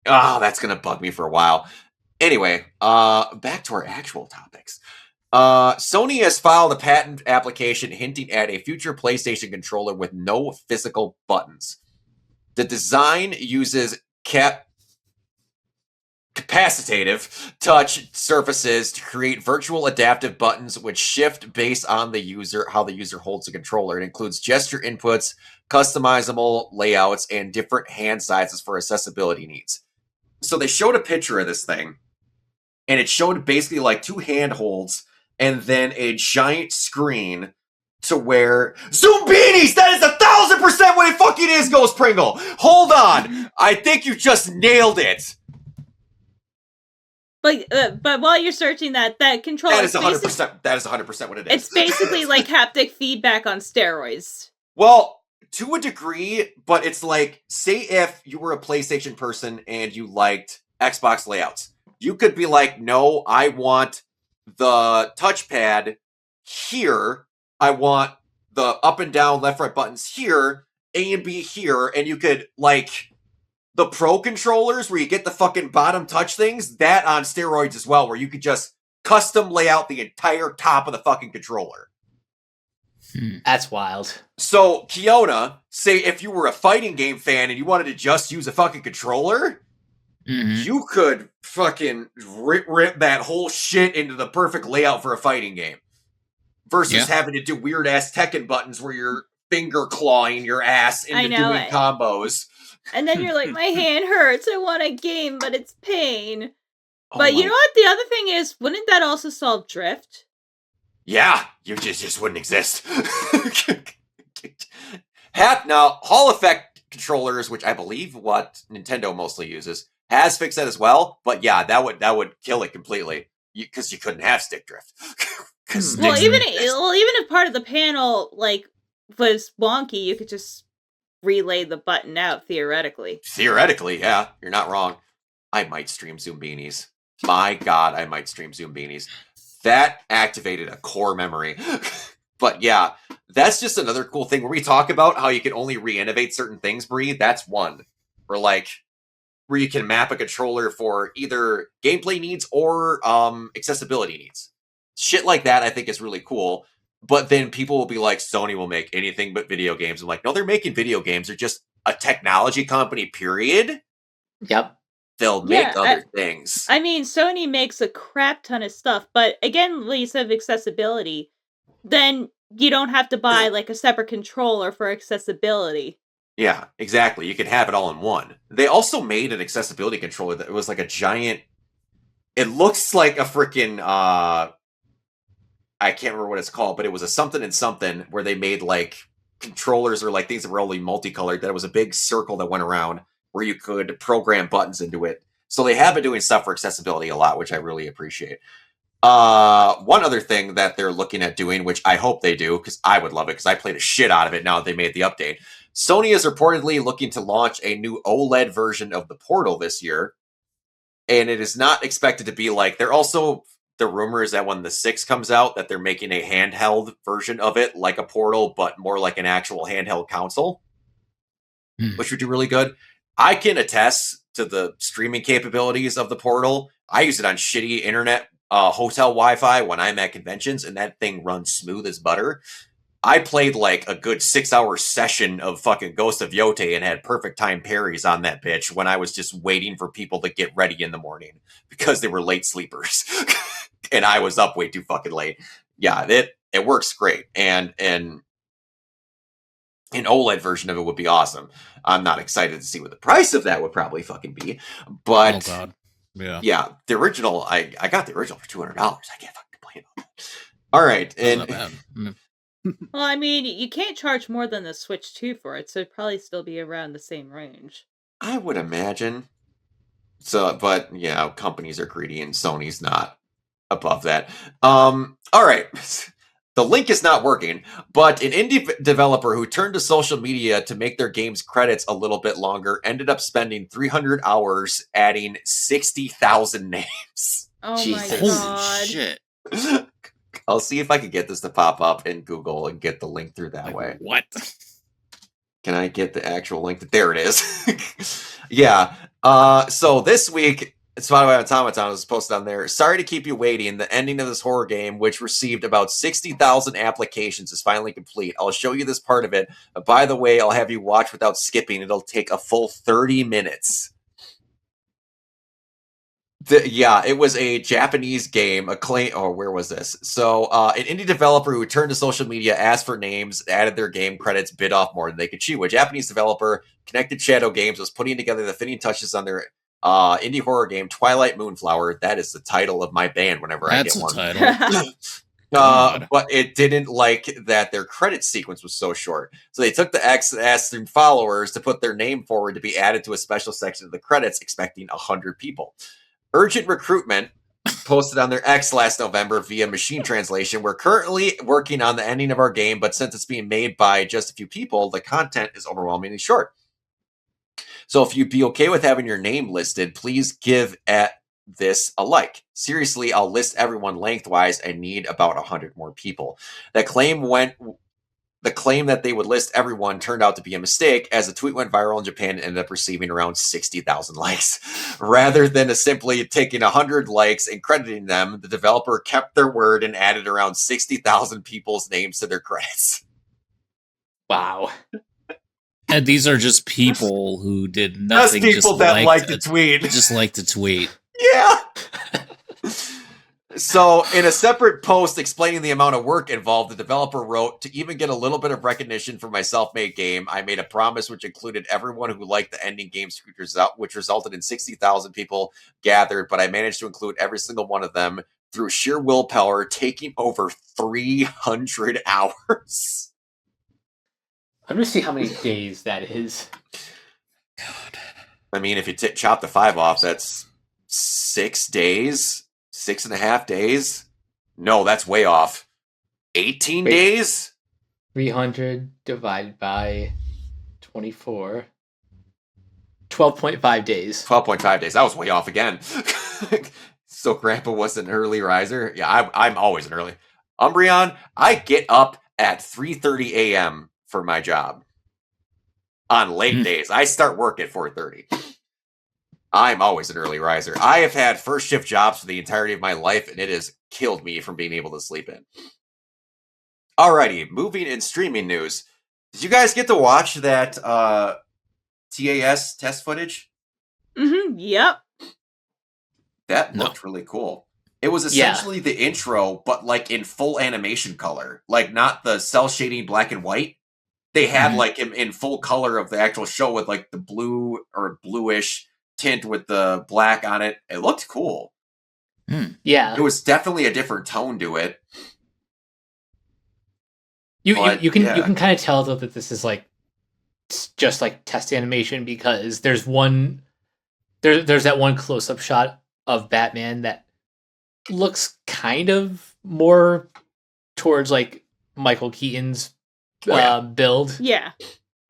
Oh, that's gonna bug me for a while. Anyway, back to our actual topics. Sony has filed a patent application hinting at a future PlayStation controller with no physical buttons. The design uses capacitive touch surfaces to create virtual adaptive buttons which shift based on how the user holds the controller. It includes gesture inputs, customizable layouts, and different hand sizes for accessibility needs. So they showed a picture of this thing, and it showed basically like two handholds and then a giant screen to where Zoombinis! That is 1,000% what it fucking is, Ghost Pringle! Hold on! I think you just nailed it! But while you're searching that controller... That is 100% what it is. It's basically like haptic feedback on steroids. Well, to a degree, but it's like, say if you were a PlayStation person and you liked Xbox layouts. You could be like, no, I want the touchpad here. I want the up and down, left, right buttons here, A and B here, and you could, like, the Pro controllers where you get the fucking bottom touch things, that on steroids as well, where you could just custom lay out the entire top of the fucking controller. That's wild. So, Kiona, say if you were a fighting game fan and you wanted to just use a fucking controller, you could fucking rip that whole shit into the perfect layout for a fighting game. Versus having to do weird-ass Tekken buttons where you're finger clawing your ass into doing combos. And then you're like, my hand hurts, I want a game, but it's pain. But you know what? The other thing is, wouldn't that also solve drift? Yeah, you just wouldn't exist. Now, Hall effect controllers, which I believe what Nintendo mostly uses, has fixed that as well. But yeah, that would kill it completely because you couldn't have stick drift. Well, even if part of the panel like was wonky, you could just relay the button out theoretically. Theoretically, yeah, you're not wrong. I might stream Zoombinis. My God, I might stream Zoombinis. That activated a core memory. But yeah, that's just another cool thing where we talk about how you can only re-innovate certain things, Bree. That's one. Or like where you can map a controller for either gameplay needs or accessibility needs. Shit like that I think is really cool. But then people will be like, Sony will make anything but video games. I'm like, no, they're making video games. They're just a technology company, period. Yep. They'll make other things. I mean, Sony makes a crap ton of stuff. But again, when you said accessibility, then you don't have to buy like a separate controller for accessibility. Yeah, exactly. You can have it all in one. They also made an accessibility controller that was like a giant... It looks like a freaking... I can't remember what it's called, but it was a something and something where they made like controllers or like things that were only multicolored. That was a big circle that went around where you could program buttons into it. So they have been doing stuff for accessibility a lot, which I really appreciate. One other thing that they're looking at doing, which I hope they do, because I would love it, because I played the shit out of it now that they made the update. Sony is reportedly looking to launch a new OLED version of the Portal this year. And it is not expected to be like... They're also... The rumor is that when the 6 comes out, that they're making a handheld version of it, like a Portal, but more like an actual handheld console, which would do really good. I can attest to the streaming capabilities of the Portal. I use it on shitty internet, hotel Wi-Fi when I'm at conventions, and that thing runs smooth as butter. I played like a good 6-hour session of fucking Ghost of Yote and had perfect time parries on that bitch when I was just waiting for people to get ready in the morning because they were late sleepers. And I was up way too fucking late. Yeah, it works great. And an OLED version of it would be awesome. I'm not excited to see what the price of that would probably fucking be. But, oh God. Yeah, the original, I got the original for $200. I can't fucking complain about that. All right. And, not bad. Well, I mean, you can't charge more than the Switch 2 for it, so it'd probably still be around the same range. I would imagine. So, but, yeah, companies are greedy and Sony's not above that. All right. The link is not working, but an indie developer who turned to social media to make their game's credits a little bit longer ended up spending 300 hours adding 60,000 names. Oh Jesus. my Holy god. shit! I'll see if I can get this to pop up in Google and get the link through that way. What? Can I get the actual link? There it is. Yeah. So this week, Spotify Automaton was posted on there. Sorry to keep you waiting. The ending of this horror game, which received about 60,000 applications, is finally complete. I'll show you this part of it. By the way, I'll have you watch without skipping. It'll take a full 30 minutes. It was a Japanese game. Where was this? So, an indie developer who turned to social media, asked for names, added their game credits, bit off more than they could chew. A Japanese developer, Connected Shadow Games, was putting together the finishing touches on their indie horror game Twilight Moonflower. That is the title of my band whenever I get one. That's a title. God. But it didn't like that their credit sequence was so short. So they took the X and asked their followers to put their name forward to be added to a special section of the credits, expecting 100 people. Urgent recruitment posted on their X last November via machine translation. We're currently working on the ending of our game, but since it's being made by just a few people, the content is overwhelmingly short. So if you'd be okay with having your name listed, please give at this a like. Seriously, I'll list everyone lengthwise. I need about 100 more people. The claim that they would list everyone turned out to be a mistake, as the tweet went viral in Japan and ended up receiving around 60,000 likes. Rather than simply taking 100 likes and crediting them, the developer kept their word and added around 60,000 people's names to their credits. Wow. And these are just people who did nothing. Just people that like to tweet. Just like to tweet. Yeah. So, in a separate post explaining the amount of work involved, the developer wrote, to even get a little bit of recognition for my self-made game, I made a promise which included everyone who liked the ending game, which resulted in 60,000 people gathered, but I managed to include every single one of them through sheer willpower, taking over 300 hours. I'm going to see how many days that is. God. I mean, if you chop the 5 off, that's 6 days. 6.5 days? No, that's way off. 18 days? 300 divided by 24. 12.5 days. 12.5 days. That was way off again. So Grandpa was an early riser? Yeah, I'm always an early. Umbreon, I get up at 3:30 a.m. for my job. On late days. I start work at 4:30. I'm always an early riser. I have had first shift jobs for the entirety of my life, and it has killed me from being able to sleep in. Alrighty, moving and streaming news. Did you guys get to watch that TAS test footage? Mm-hmm. Yep. That No. looked really cool. It was essentially the intro, but like in full animation color. Like not the cell shading black and white. They had like in full color of the actual show with like the blue or bluish tint with the black on it. It looked cool. Yeah. It was definitely a different tone to it. You can kind of tell though that this is like just like test animation, because there's that one close up shot of Batman that looks kind of more towards like Michael Keaton's build. Yeah.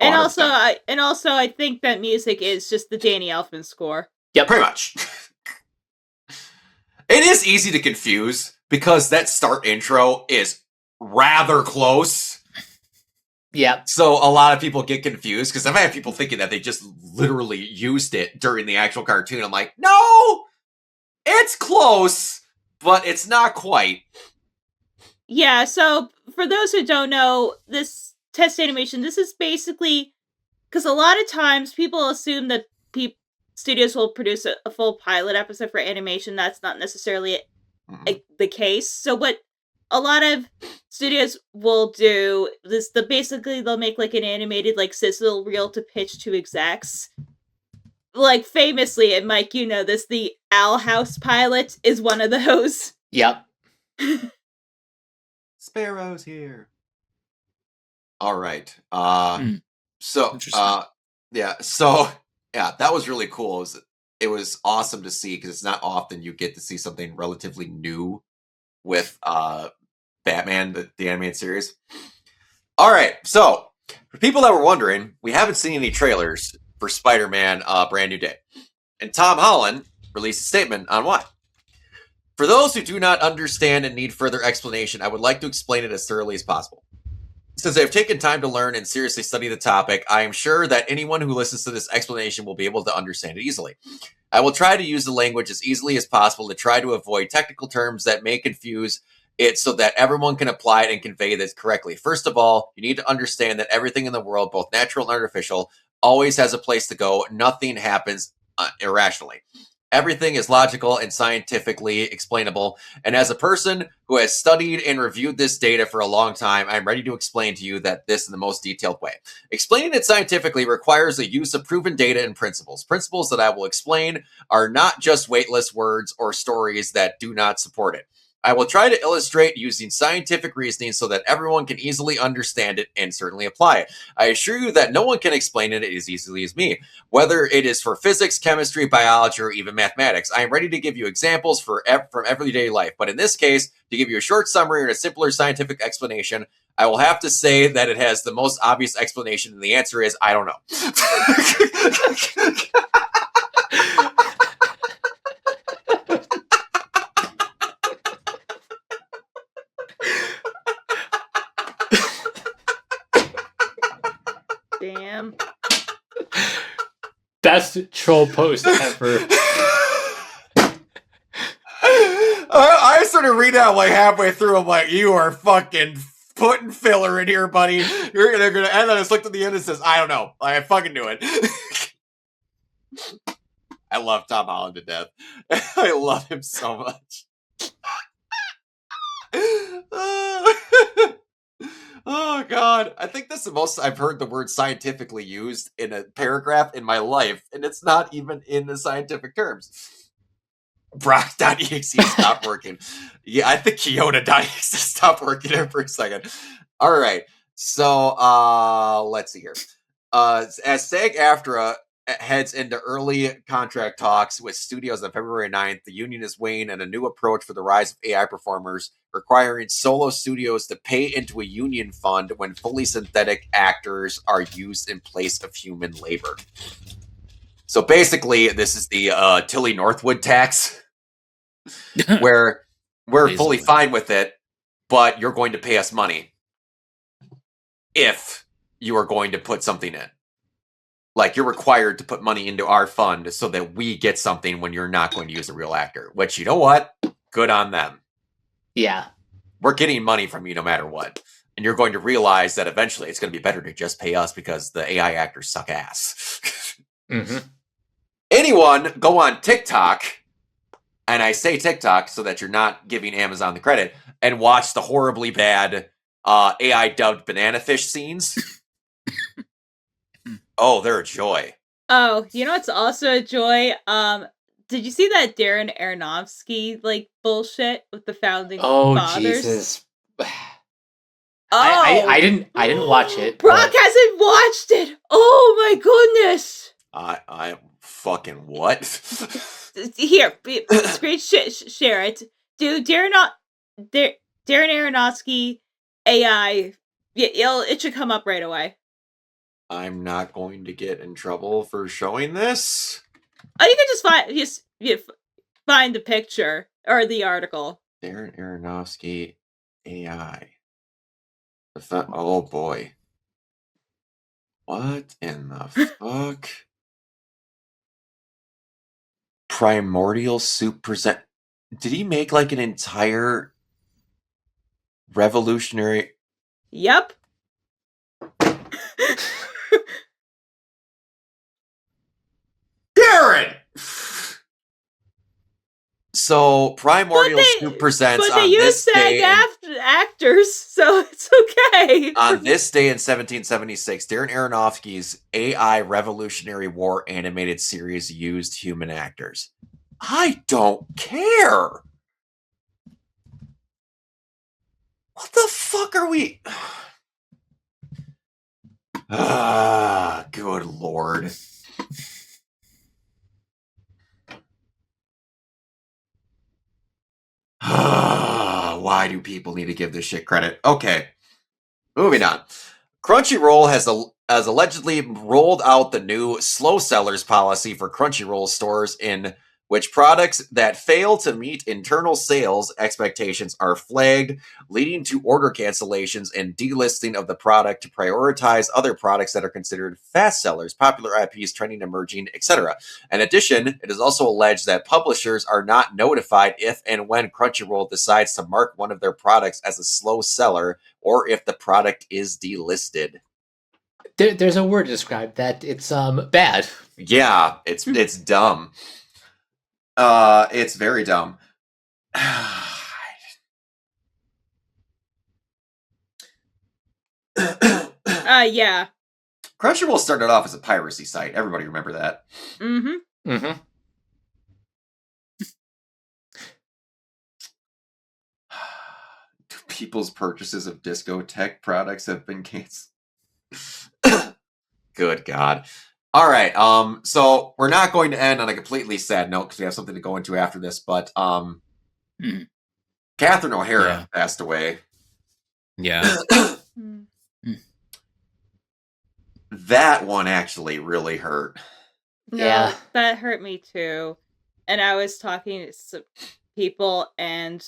And 100%. also I think that music is just the Danny Elfman score. Yeah, pretty much. It is easy to confuse because that start intro is rather close. Yeah. So a lot of people get confused because I've had people thinking that they just literally used it during the actual cartoon. I'm like, no, it's close, but it's not quite. Yeah, so for those who don't know, this test animation, this is basically, because a lot of times people assume that studios will produce a full pilot episode for animation. That's not necessarily the case. So what a lot of studios will do is basically they'll make like an animated like sizzle reel to pitch to execs. Like famously, and Mike, you know this, the Owl House pilot is one of those. Yep. Sparrow's here. All right. So, Interesting. that was really cool. It was awesome to see because it's not often you get to see something relatively new with Batman, the animated series. All right, so for people that were wondering, we haven't seen any trailers for Spider-Man: Brand New Day, and Tom Holland released a statement on why. For those who do not understand and need further explanation, I would like to explain it as thoroughly as possible. Since I have taken time to learn and seriously study the topic, I am sure that anyone who listens to this explanation will be able to understand it easily. I will try to use the language as easily as possible to try to avoid technical terms that may confuse it so that everyone can apply it and convey this correctly. First of all, you need to understand that everything in the world, both natural and artificial, always has a place to go. Nothing happens irrationally. Everything is logical and scientifically explainable. And as a person who has studied and reviewed this data for a long time, I'm ready to explain to you that this in the most detailed way. Explaining it scientifically requires the use of proven data and principles. Principles that I will explain are not just weightless words or stories that do not support it. I will try to illustrate using scientific reasoning so that everyone can easily understand it and certainly apply it. I assure you that no one can explain it as easily as me, whether it is for physics, chemistry, biology, or even mathematics. I am ready to give you examples from everyday life, but in this case, to give you a short summary and a simpler scientific explanation, I will have to say that it has the most obvious explanation, and the answer is, I don't know. Damn. Best troll post ever. I started reading out like halfway through. I'm like, you are fucking putting filler in here, buddy. You're gonna, and then I just looked at the end and says, I don't know. I fucking knew it. I love Tom Holland to death. I love him so much. Oh God, I think that's the most I've heard the word scientifically used in a paragraph in my life, and it's not even in the scientific terms. Brock.exe stopped working. Yeah, I think Kyoto.exe stopped working there for a second. All right, so let's see here. As SAG-AFTRA heads into early contract talks with studios on February 9th, the union is weighing in a new approach for the rise of AI performers, requiring solo studios to pay into a union fund when fully synthetic actors are used in place of human labor. So basically, this is the Tilly Northwood tax, where we're fully fine with it, but you're going to pay us money if you are going to put something in. Like, you're required to put money into our fund so that we get something when you're not going to use a real actor. Which, you know what? Good on them. Yeah. We're getting money from you no matter what. And you're going to realize that eventually it's going to be better to just pay us because the AI actors suck ass. Mm-hmm. Anyone go on TikTok, and I say TikTok so that you're not giving Amazon the credit, and watch the horribly bad AI dubbed banana fish scenes. Oh, they're a joy. Oh, you know what's also a joy? Did you see that Darren Aronofsky like bullshit with the founding fathers? Jesus. Oh, I didn't watch it. Brock hasn't watched it. Oh my goodness. I fucking what? Here, screen share it. Dude, Darren Aronofsky AI. Yeah, it should come up right away. I'm not going to get in trouble for showing this. Oh, you can just find the picture or the article. Darren Aronofsky AI. Oh boy. What in the fuck? Primordial Soup present. Did he make like an entire revolutionary? Yep. Darren! So Primordial Soup presents but they on use this day. actors, so it's okay. On this day in 1776, Darren Aronofsky's AI Revolutionary War animated series used human actors. I don't care. What the fuck are we? Ah, good lord. Wow. Why do people need to give this shit credit? Okay, moving on. Crunchyroll has allegedly rolled out the new slow sellers policy for Crunchyroll stores, in which products that fail to meet internal sales expectations are flagged, leading to order cancellations and delisting of the product to prioritize other products that are considered fast sellers, popular IPs, trending, emerging, etc. In addition, it is also alleged that publishers are not notified if and when Crunchyroll decides to mark one of their products as a slow seller or if the product is delisted. There's a word to describe that. It's bad. Yeah, it's dumb. It's very dumb. Yeah. Crunchyroll started off as a piracy site. Everybody remember that. Mm-hmm. Mm-hmm. People's purchases of discotheque products have been canceled. Good God. All right. So we're not going to end on a completely sad note because we have something to go into after this, but Catherine O'Hara passed away. Yeah. That one actually really hurt. No, Yeah. that hurt me too. And I was talking to some people, and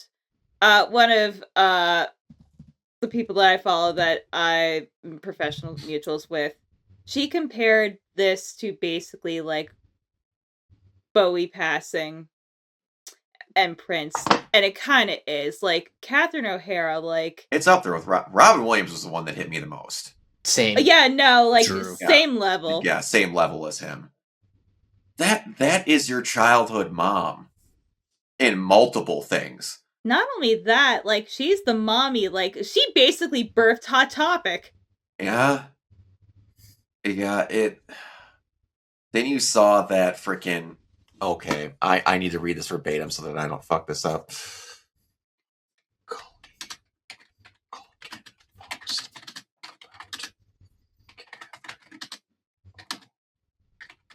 one of the people that I follow that I'm professional mutuals with, she compared this to basically like Bowie passing and Prince, and it kind of is. Like Catherine O'Hara, like it's up there with Robin Williams was the one that hit me the most. Same. Yeah, no, like True. same level. Yeah, same level as him. That is your childhood mom in multiple things. Not only that, like she's the mommy. Like she basically birthed Hot Topic. Yeah. Yeah, it. Then you saw that freaking. Okay, I need to read this verbatim so that I don't fuck this up.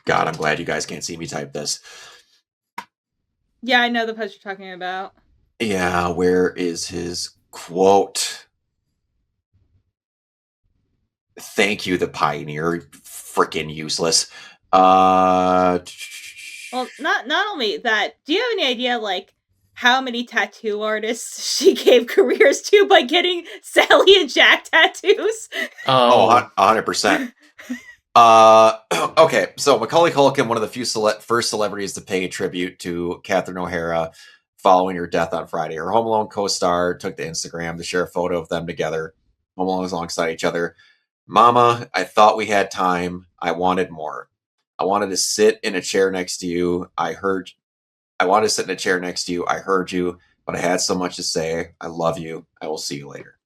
God, I'm glad you guys can't see me type this. Yeah, I know the post you're talking about. Yeah, where is his quote? Thank you, the pioneer. Freaking useless. Well, not only that, do you have any idea, like, how many tattoo artists she gave careers to by getting Sally and Jack tattoos? Oh, 100%. Okay, so Macaulay Culkin, one of the few first celebrities to pay tribute to Catherine O'Hara following her death on Friday. Her Home Alone co-star took to Instagram to share a photo of them together, Home Alone alongside each other. Mama, I thought we had time. I wanted more. I wanted to sit in a chair next to you. I wanted to sit in a chair next to you. I heard you, but I had so much to say. I love you. I will see you later.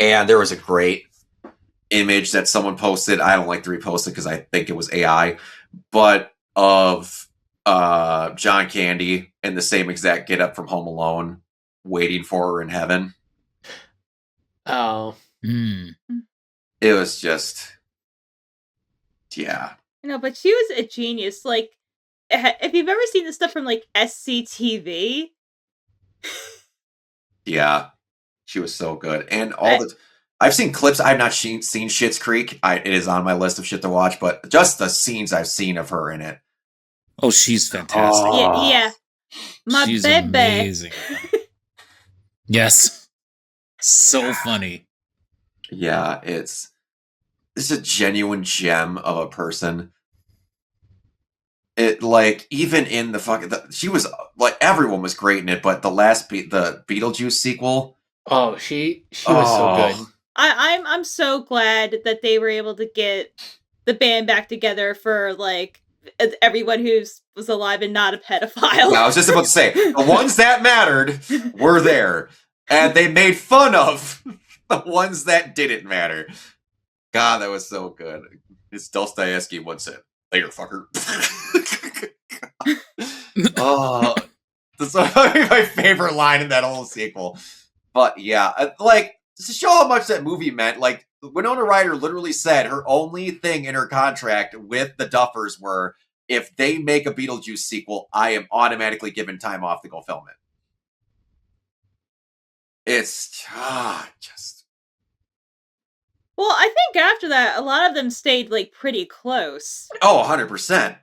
And there was a great image that someone posted. I don't like to repost it because I think it was AI, but of John Candy in the same exact get up from Home Alone, waiting for her in heaven. Oh. It was just, yeah. No, but she was a genius. Like, if you've ever seen the stuff from like SCTV, Yeah, she was so good. And I've seen clips. I've not seen Schitt's Creek. It is on my list of shit to watch, but just the scenes I've seen of her in it. Oh, she's fantastic. Oh. Yeah. My She's baby. amazing. Yes. So funny. Yeah, it's a genuine gem of a person. It, like, even in the she was like, everyone was great in it, but the Beetlejuice sequel. Oh, she was so good. I'm so glad that they were able to get the band back together for like everyone who was alive and not a pedophile. Yeah, I was just about to say, the ones that mattered were there, and they made fun of the ones that didn't matter. God, that was so good. It's Dostoevsky once said, "Later, fucker." Oh, that's my favorite line in that whole sequel. But yeah, like, to show how much that movie meant, like, Winona Ryder literally said her only thing in her contract with the Duffers were, if they make a Beetlejuice sequel, I am automatically given time off to go film it. It's just Well, I think after that, a lot of them stayed like pretty close. 100%.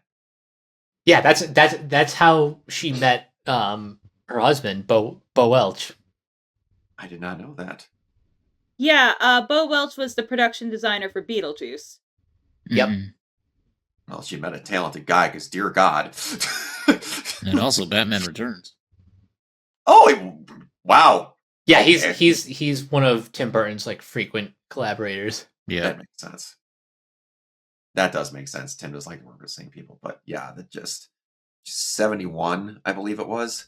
Yeah, that's how she met her husband, Bo Welch. I did not know that. Yeah, Bo Welch was the production designer for Beetlejuice. Yep. Mhm. Well, she met a talented guy, because dear God. And also Batman Returns. Wow. Yeah, Okay. he's one of Tim Burton's like frequent collaborators. Yeah. That makes sense. That does make sense. Tim does like to work with the same people, but yeah, that just 71, I believe it was.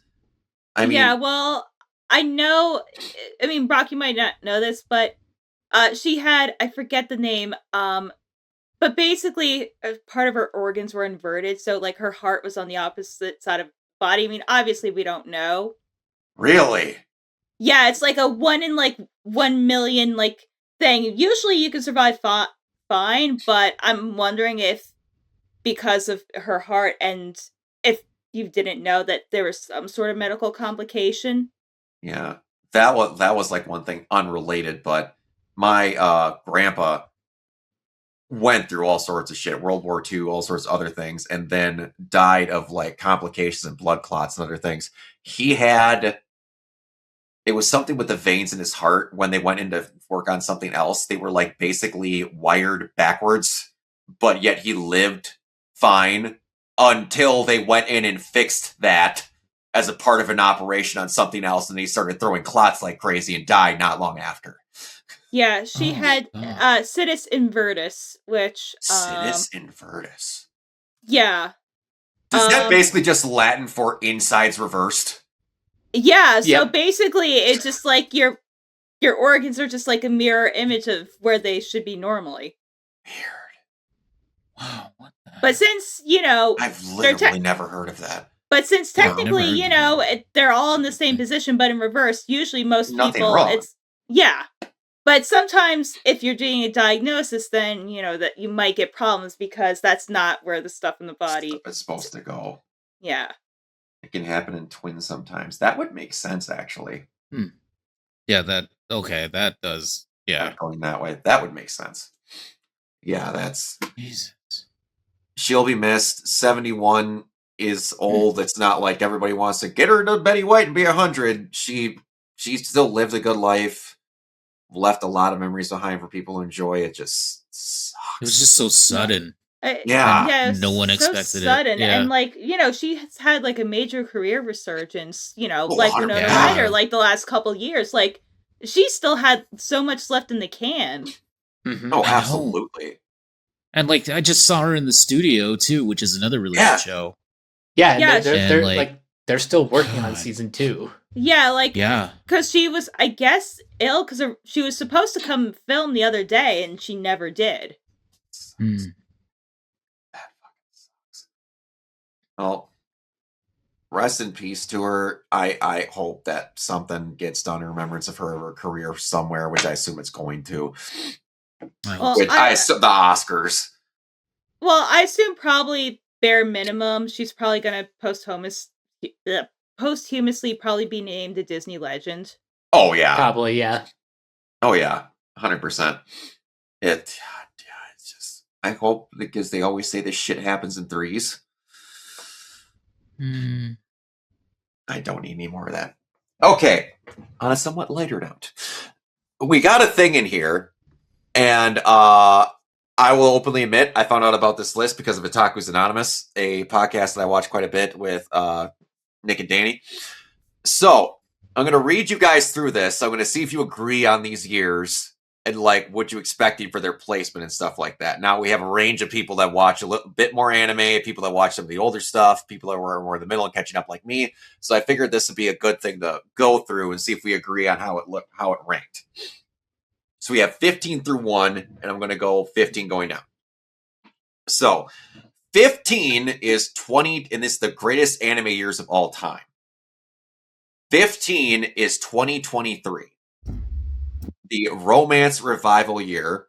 I mean, yeah, well, I know. I mean, Brock, you might not know this, but she had, I forget the name, but basically, part of her organs were inverted, so like her heart was on the opposite side of the body. I mean, obviously, we don't know. really? Yeah, it's like a 1 in like 1 million like thing. Usually, you can survive fine, but I'm wondering if because of her heart and if you didn't know that there was some sort of medical complication. Yeah. That was like one thing unrelated, but my grandpa went through all sorts of shit, World War II, all sorts of other things, and then died of like complications and blood clots and other things. It was something with the veins in his heart. When they went in to work on something else, they were like basically wired backwards, but yet he lived fine until they went in and fixed that as a part of an operation on something else, and he started throwing clots like crazy and died not long after. Yeah, she Oh, had God. situs invertus, which Sinus invertus. yeah. Is that basically just Latin for insides reversed? Yeah, so Yep. basically it's just like your organs are just like a mirror image of where they should be normally. Weird. Wow. What the But since, you know, I've they're literally never heard of that. but since Yeah, I've never technically, heard you of know, that. they're all in the same position but in reverse, usually most Nothing people wrong. it's yeah. But sometimes if you're doing a diagnosis, then you know that you might get problems because that's not where the stuff in the body. It's supposed to go. Yeah. It can happen in twins sometimes. That would make sense, actually. Yeah, that does. Yeah. Not going that way. That would make sense. Yeah, that's. Jesus. She'll be missed. 71 is old. It's not like everybody wants to get her to Betty White and be 100. She still lived a good life. Left a lot of memories behind for people to enjoy. It just sucks. It was just so sudden. Yeah. No one so expected it. sudden. Yeah. And like, you know, she has had like a major career resurgence, you know, Oh, like Winona 100%. Ryder, like the last couple years. Like she still had so much left in the can. Mhm. Oh, I know. absolutely. And like I just saw her in the studio too, which is another really Yeah. good show. Yeah, Yeah, and they're, and, they're like, like they're still working on God. season 2. Yeah, like Yeah. because she was, I guess, ill because she was supposed to come film the other day and she never did. Hmm. That fucking sucks. Well, rest in peace to her. I hope that something gets done in remembrance of her career somewhere, which I assume it's going to. Well, Which I assume the Oscars. Well, I assume probably bare minimum, she's probably gonna posthumously probably be named a Disney legend. Oh yeah. Probably, yeah. Oh yeah. 100%. It's just. I hope, because they always say this shit happens in threes. Hmm. I don't need any more of that. Okay. On a somewhat lighter note, we got a thing in here, and I will openly admit I found out about this list because of Otaku's Anonymous, a podcast that I watch quite a bit with Nick and Danny. So I'm going to read you guys through this. I'm going to see if you agree on these years and like what you expecting for their placement and stuff like that. Now we have a range of people that watch a little bit more anime, people that watch some of the older stuff, people that were more in the middle and catching up like me. So I figured this would be a good thing to go through and see if we agree on how it ranked. So we have 15 through 1, and I'm going to go 15 going down. So 15 is 20, and this is the greatest anime years of all time. 15 is 2023. The romance revival year.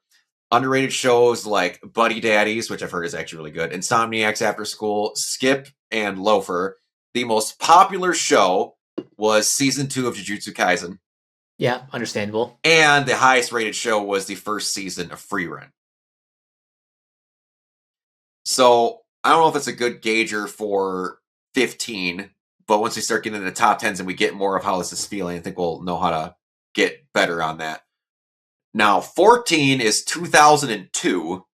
Underrated shows like Buddy Daddies, which I've heard is actually really good, Insomniacs After School, Skip, and Loafer. The most popular show was season 2 of Jujutsu Kaisen. Yeah, understandable. And the highest rated show was the first season of Free Run. So I don't know if it's a good gauger for 15, but once we start getting into the top 10s and we get more of how this is feeling, I think we'll know how to get better on that. Now, 14 is 2002.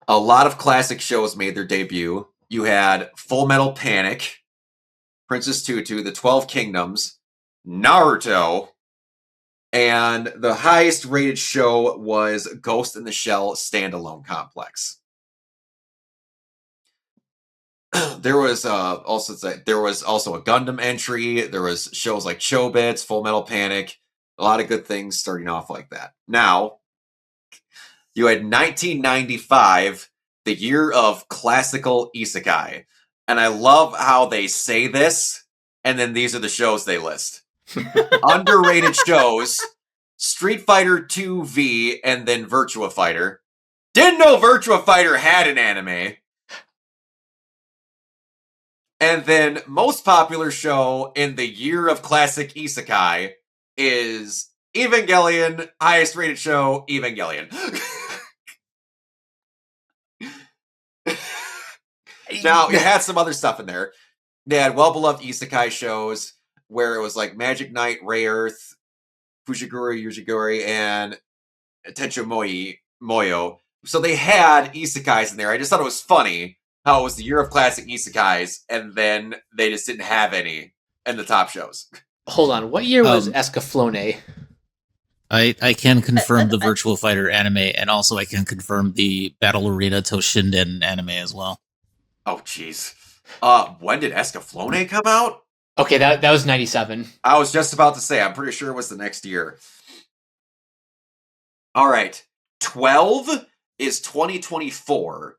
A lot of classic shows made their debut. You had Full Metal Panic, Princess Tutu, The 12 Kingdoms, Naruto, and the highest rated show was Ghost in the Shell Standalone Complex. There was also a Gundam entry. There was shows like Chobits, Full Metal Panic, a lot of good things starting off like that. Now, you had 1995, the year of classical isekai. And I love how they say this, and then these are the shows they list. Underrated shows, Street Fighter 2V, and then Virtua Fighter. Didn't know Virtua Fighter had an anime. And then most popular show in the year of classic isekai is Evangelion, highest rated show, Evangelion. Now, it had some other stuff in there. They had well-beloved isekai shows where it was like Magic Knight, Ray Earth, Fujiguri, Yujiguri, and Tencho Moyo. So they had isekais in there. I just thought it was funny how it was the year of classic isekais, and then they just didn't have any in the top shows. Hold on, what year was Escaflowne? I can confirm the Virtual Fighter anime, and also I can confirm the Battle Arena Toshinden anime as well. Oh, jeez. When did Escaflowne come out? Okay, that was 97. I was just about to say, I'm pretty sure it was the next year. All right. 12 is 2024.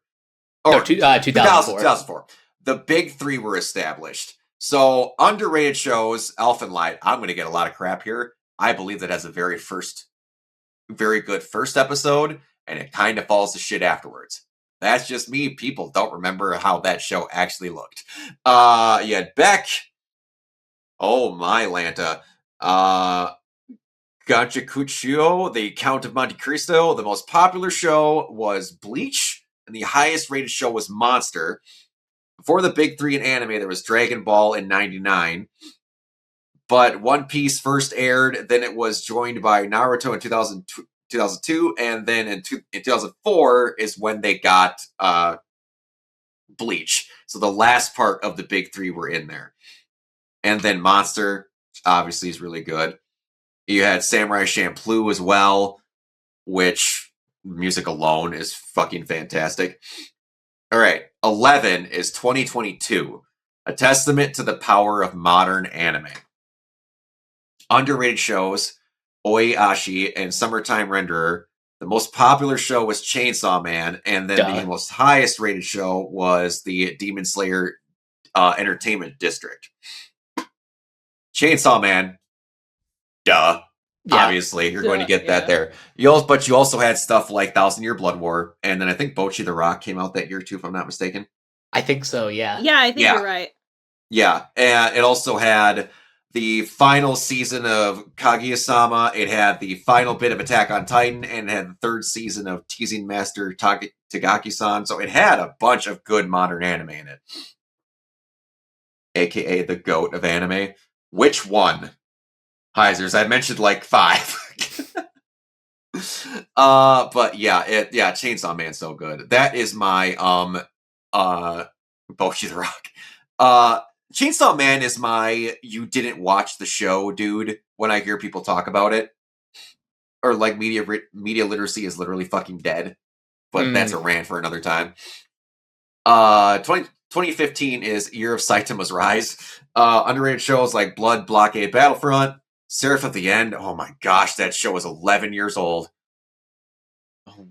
No, 2004. 2004. The big three were established. So, underrated shows, Elfen Light. I'm going to get a lot of crap here. I believe that has a very good first episode, and it kind of falls to shit afterwards. That's just me. People don't remember how that show actually looked. You had Beck. Oh my Lanta. Gachakuchio, The Count of Monte Cristo. The most popular show was Bleach, and the highest rated show was Monster. Before the big three in anime, there was Dragon Ball in 99. But One Piece first aired, then it was joined by Naruto in 2002, and then in 2004 is when they got Bleach. So the last part of the big three were in there. And then Monster, obviously, is really good. You had Samurai Champloo as well, which music alone is fucking fantastic. All right, 11 is 2022, a testament to the power of modern anime. Underrated shows, Oiashi and Summertime Renderer. The most popular show was Chainsaw Man, and then the most highest rated show was the Demon Slayer Entertainment District. Chainsaw Man, duh. Yeah. Obviously, you're going to get that there. But you also had stuff like 1,000 Year Blood War, and then I think Bocchi the Rock came out that year too, if I'm not mistaken. I think so, yeah. Yeah, I think you're right. Yeah, and it also had the final season of Kaguya-sama. It had the final bit of Attack on Titan, and it had the third season of Teasing Master Tagaki-san. So it had a bunch of good modern anime in it. AKA the GOAT of anime. Which one? Heisers, I mentioned like 5. But yeah, Chainsaw Man's so good. That is my Bocchi the Rock. Chainsaw Man is my you didn't watch the show, dude, when I hear people talk about it. Or like media literacy is literally fucking dead. But that's a rant for another time. 2015 is Year of Saitama's Rise. Underrated shows like Blood Blockade Battlefront, Seraph at the End. Oh my gosh, that show is 11 years old.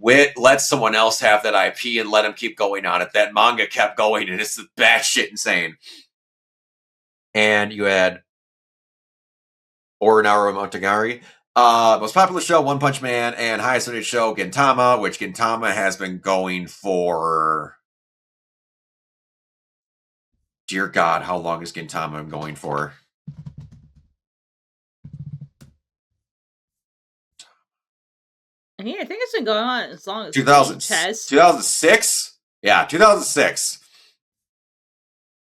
Let someone else have that IP and let them keep going on it. That manga kept going and it's batshit insane. And you had Orinaru Motogatari. Most popular show, One Punch Man, and highest rated show, Gintama, which Gintama has been going for... Dear God, how long has Gintama been going for? mean, I think it's been going on as long as 2000, Bleach has. 2006? Yeah, 2006.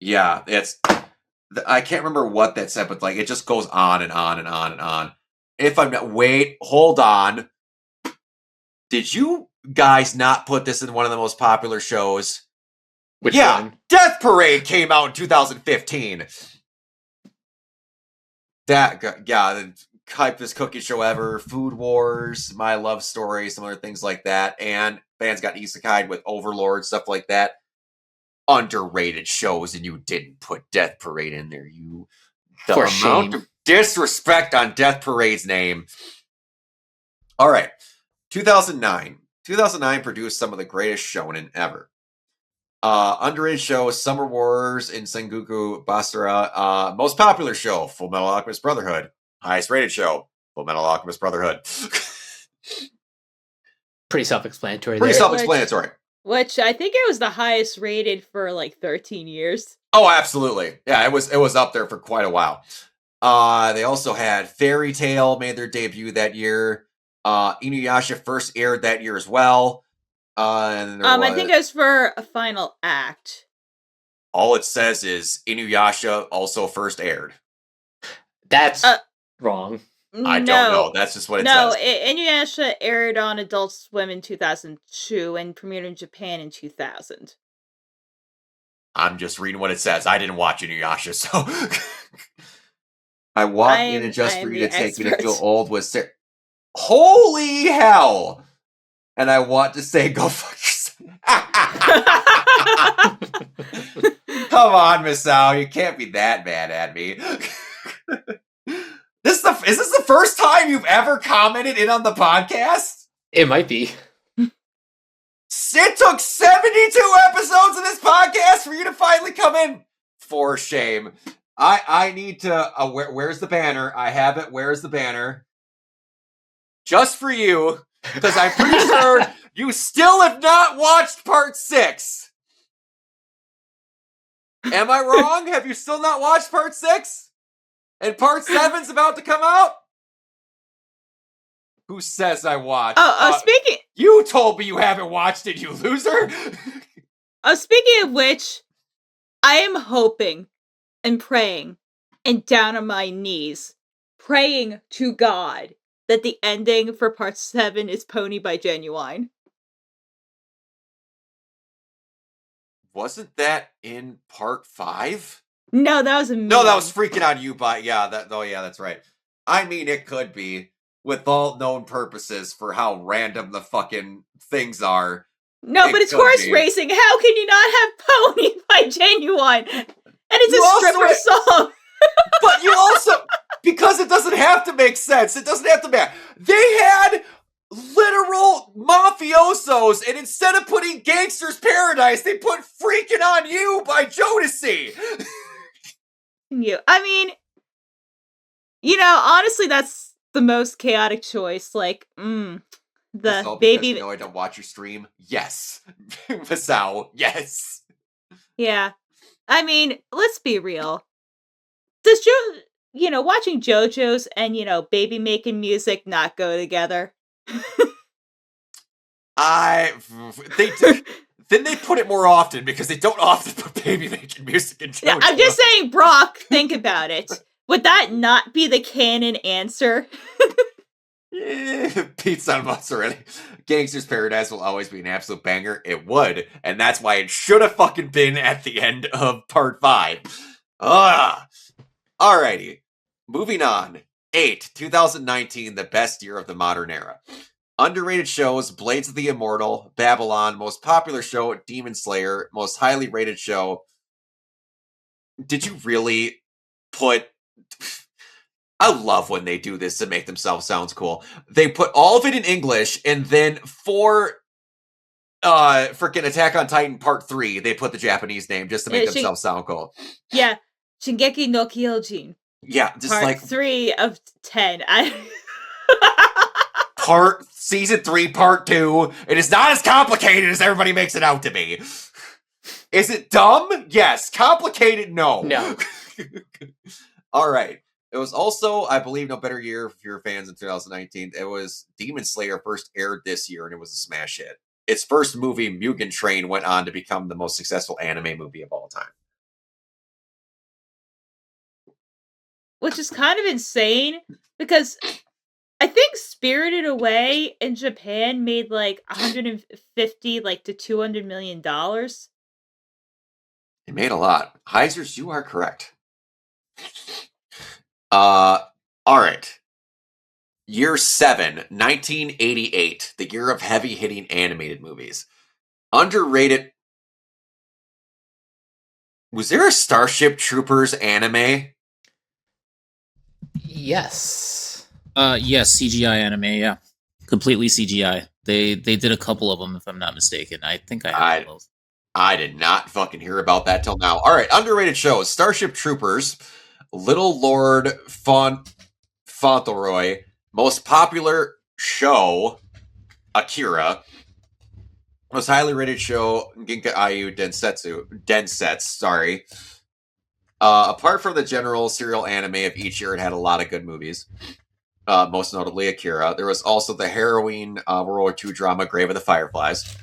Yeah, I can't remember what that said, but like it just goes on and on and on and on. If I'm not, wait, hold on. Did you guys not put this in one of the most popular shows? Which yeah, one? Death Parade came out in 2015. The hypest cookie show ever, Food Wars, My Love Story, some other things like that, and fans got isekai'd with Overlord, stuff like that. Underrated shows, and you didn't put Death Parade in there. The For amount shame. of disrespect on Death Parade's name. All right, 2009. 2009 produced some of the greatest shonen ever. Underrated show, Summer Wars in Sengoku Basara. Most popular show, Full Metal Alchemist Brotherhood. Highest rated show, Full Metal Alchemist Brotherhood. Pretty self-explanatory Pretty there. self-explanatory. Which I think it was the highest rated for like 13 years. Oh, absolutely. Yeah, it was up there for quite a while. They also had Fairy Tail made their debut that year. Inuyasha first aired that year as well. And I think it was for a final act. all it says is Inuyasha also first aired. That's wrong. I don't know. That's just what it No, says. Inuyasha aired on Adult Swim in 2002 and premiered in Japan in 2000. I'm just reading what it says. I didn't watch Inuyasha, so I walked in and just for you to take me to feel old was Sarah. Holy hell! And I want to say, go fuck yourself. Come on, Miss Al, you can't be that mad at me. Is this the first time you've ever commented in on the podcast? It might be. It took 72 episodes of this podcast for you to finally come in. For shame. I need to... where's the banner? I have it. Where's the banner? Just for you, because I'm pretty sure you still have not watched part 6. Am I wrong? Have you still not watched part 6? And part 7's about to come out? Who says I watched? Speaking... You told me you haven't watched it, you loser! Speaking of which, I am hoping and praying and down on my knees, praying to God that the ending for part 7 is Pony by Genuine. Wasn't that in part 5? No, that was a No, that was Freaking on You by... Yeah, that's right. I mean, it could be, with all known purposes for how random the fucking things are. No, but it's horse racing. How can you not have Pony by Genuine? And it's a stripper song. But you also... Because it doesn't have to make sense. It doesn't have to matter. They had literal mafiosos, and instead of putting Gangster's Paradise, they put Freaking on You by Jodeci. I mean, honestly, that's the most chaotic choice. Like, the baby. You know I don't watch your stream. Yes, Masao. Yes. Yeah, I mean, let's be real. Does watching JoJo's and baby making music not go together? Then they put it more often because they don't often put baby making music in JoJo. I'm just saying, Brock, think about it. Would that not be the canon answer? Pizza and mozzarella. Gangster's Paradise will always be an absolute banger. It would, and that's why it should have fucking been at the end of part 5. Alrighty. Moving on. 8, 2019, the best year of the modern era. Underrated shows, Blades of the Immortal, Babylon, most popular show, Demon Slayer, most highly rated show. Did you really put... I love when they do this to make themselves sound cool. They put all of it in English, and then for freaking Attack on Titan Part 3, they put the Japanese name just to make themselves sound cool. Yeah, Shingeki no Kyojin. Yeah, just part like 3 of 10. Season 3, Part 2. It is not as complicated as everybody makes it out to be. Is it dumb? Yes. Complicated? No. No. All right. It was also, I believe, no better year for your fans in 2019. It was Demon Slayer first aired this year, and it was a smash hit. Its first movie, Mugen Train, went on to become the most successful anime movie of all time. Which is kind of insane because I think Spirited Away in Japan made like 150 like to 200 million dollars. It made a lot. Heisers, you are correct. All right. Year 7, 1988, the year of heavy-hitting animated movies. Underrated. Was there a Starship Troopers anime? Yes. Yes, CGI anime, yeah. Completely CGI. They did a couple of them, if I'm not mistaken. I think I have both. I did not fucking hear about that till now. All right, underrated shows. Starship Troopers, Little Lord Fauntleroy, most popular show, Akira, most highly rated show, Ginka Ayu Densetsu, sorry. Apart from the general serial anime of each year, it had a lot of good movies. Most notably Akira. There was also the harrowing World War II drama Grave of the Fireflies.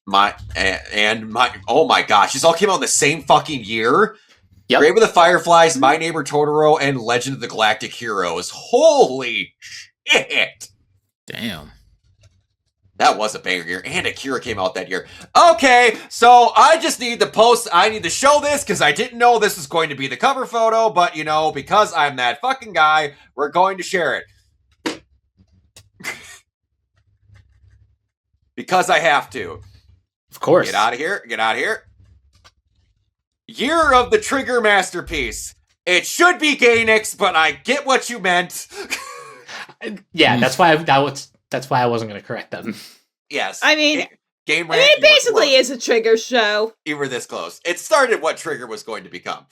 Oh my gosh, these all came out in the same fucking year. Yep. Grave of the Fireflies, My Neighbor Totoro, and Legend of the Galactic Heroes. Holy shit! Damn. That was a banger year, and Akira came out that year. Okay, so I just need to post, I need to show this, because I didn't know this was going to be the cover photo, but, you know, because I'm that fucking guy, we're going to share it. Because I have to. Of course. Get out of here, get out of here. Year of the Trigger Masterpiece. It should be Gainax, but I get what you meant. Yeah, that's why I wasn't going to correct them. Yes. I mean, Game it basically is a Trigger show. You were this close. It started what Trigger was going to become.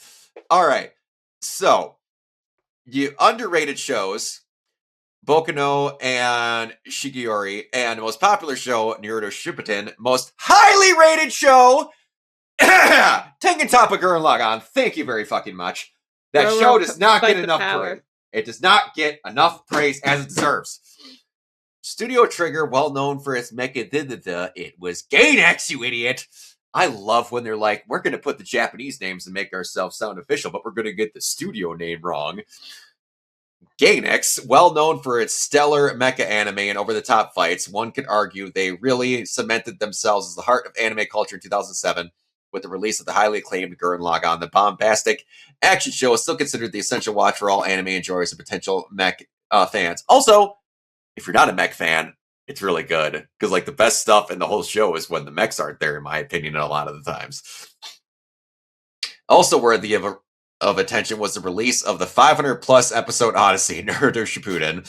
All right. So, you underrated shows, Bokuno and Shigeori, and the most popular show, Naruto Shippuden, most highly rated show, Tengen Toppa Gurren Lagann. Thank you very fucking much. That show does not get enough praise. It does not get enough praise as it deserves. Studio Trigger, well known for its mecha, it was Gainax, you idiot. I love when they're like, we're going to put the Japanese names and make ourselves sound official, but we're going to get the studio name wrong. Gainax, well known for its stellar mecha anime and over-the-top fights, one could argue they really cemented themselves as the heart of anime culture in 2007 with the release of the highly acclaimed Gurren Lagann. The bombastic action show is still considered the essential watch for all anime enjoyers and potential mech fans. Also, if you're not a mech fan, it's really good, because like the best stuff in the whole show is when the mechs aren't there, in my opinion, a lot of the times. Also worthy of attention was the release of the 500-plus episode Odyssey, Naruto Shippuden.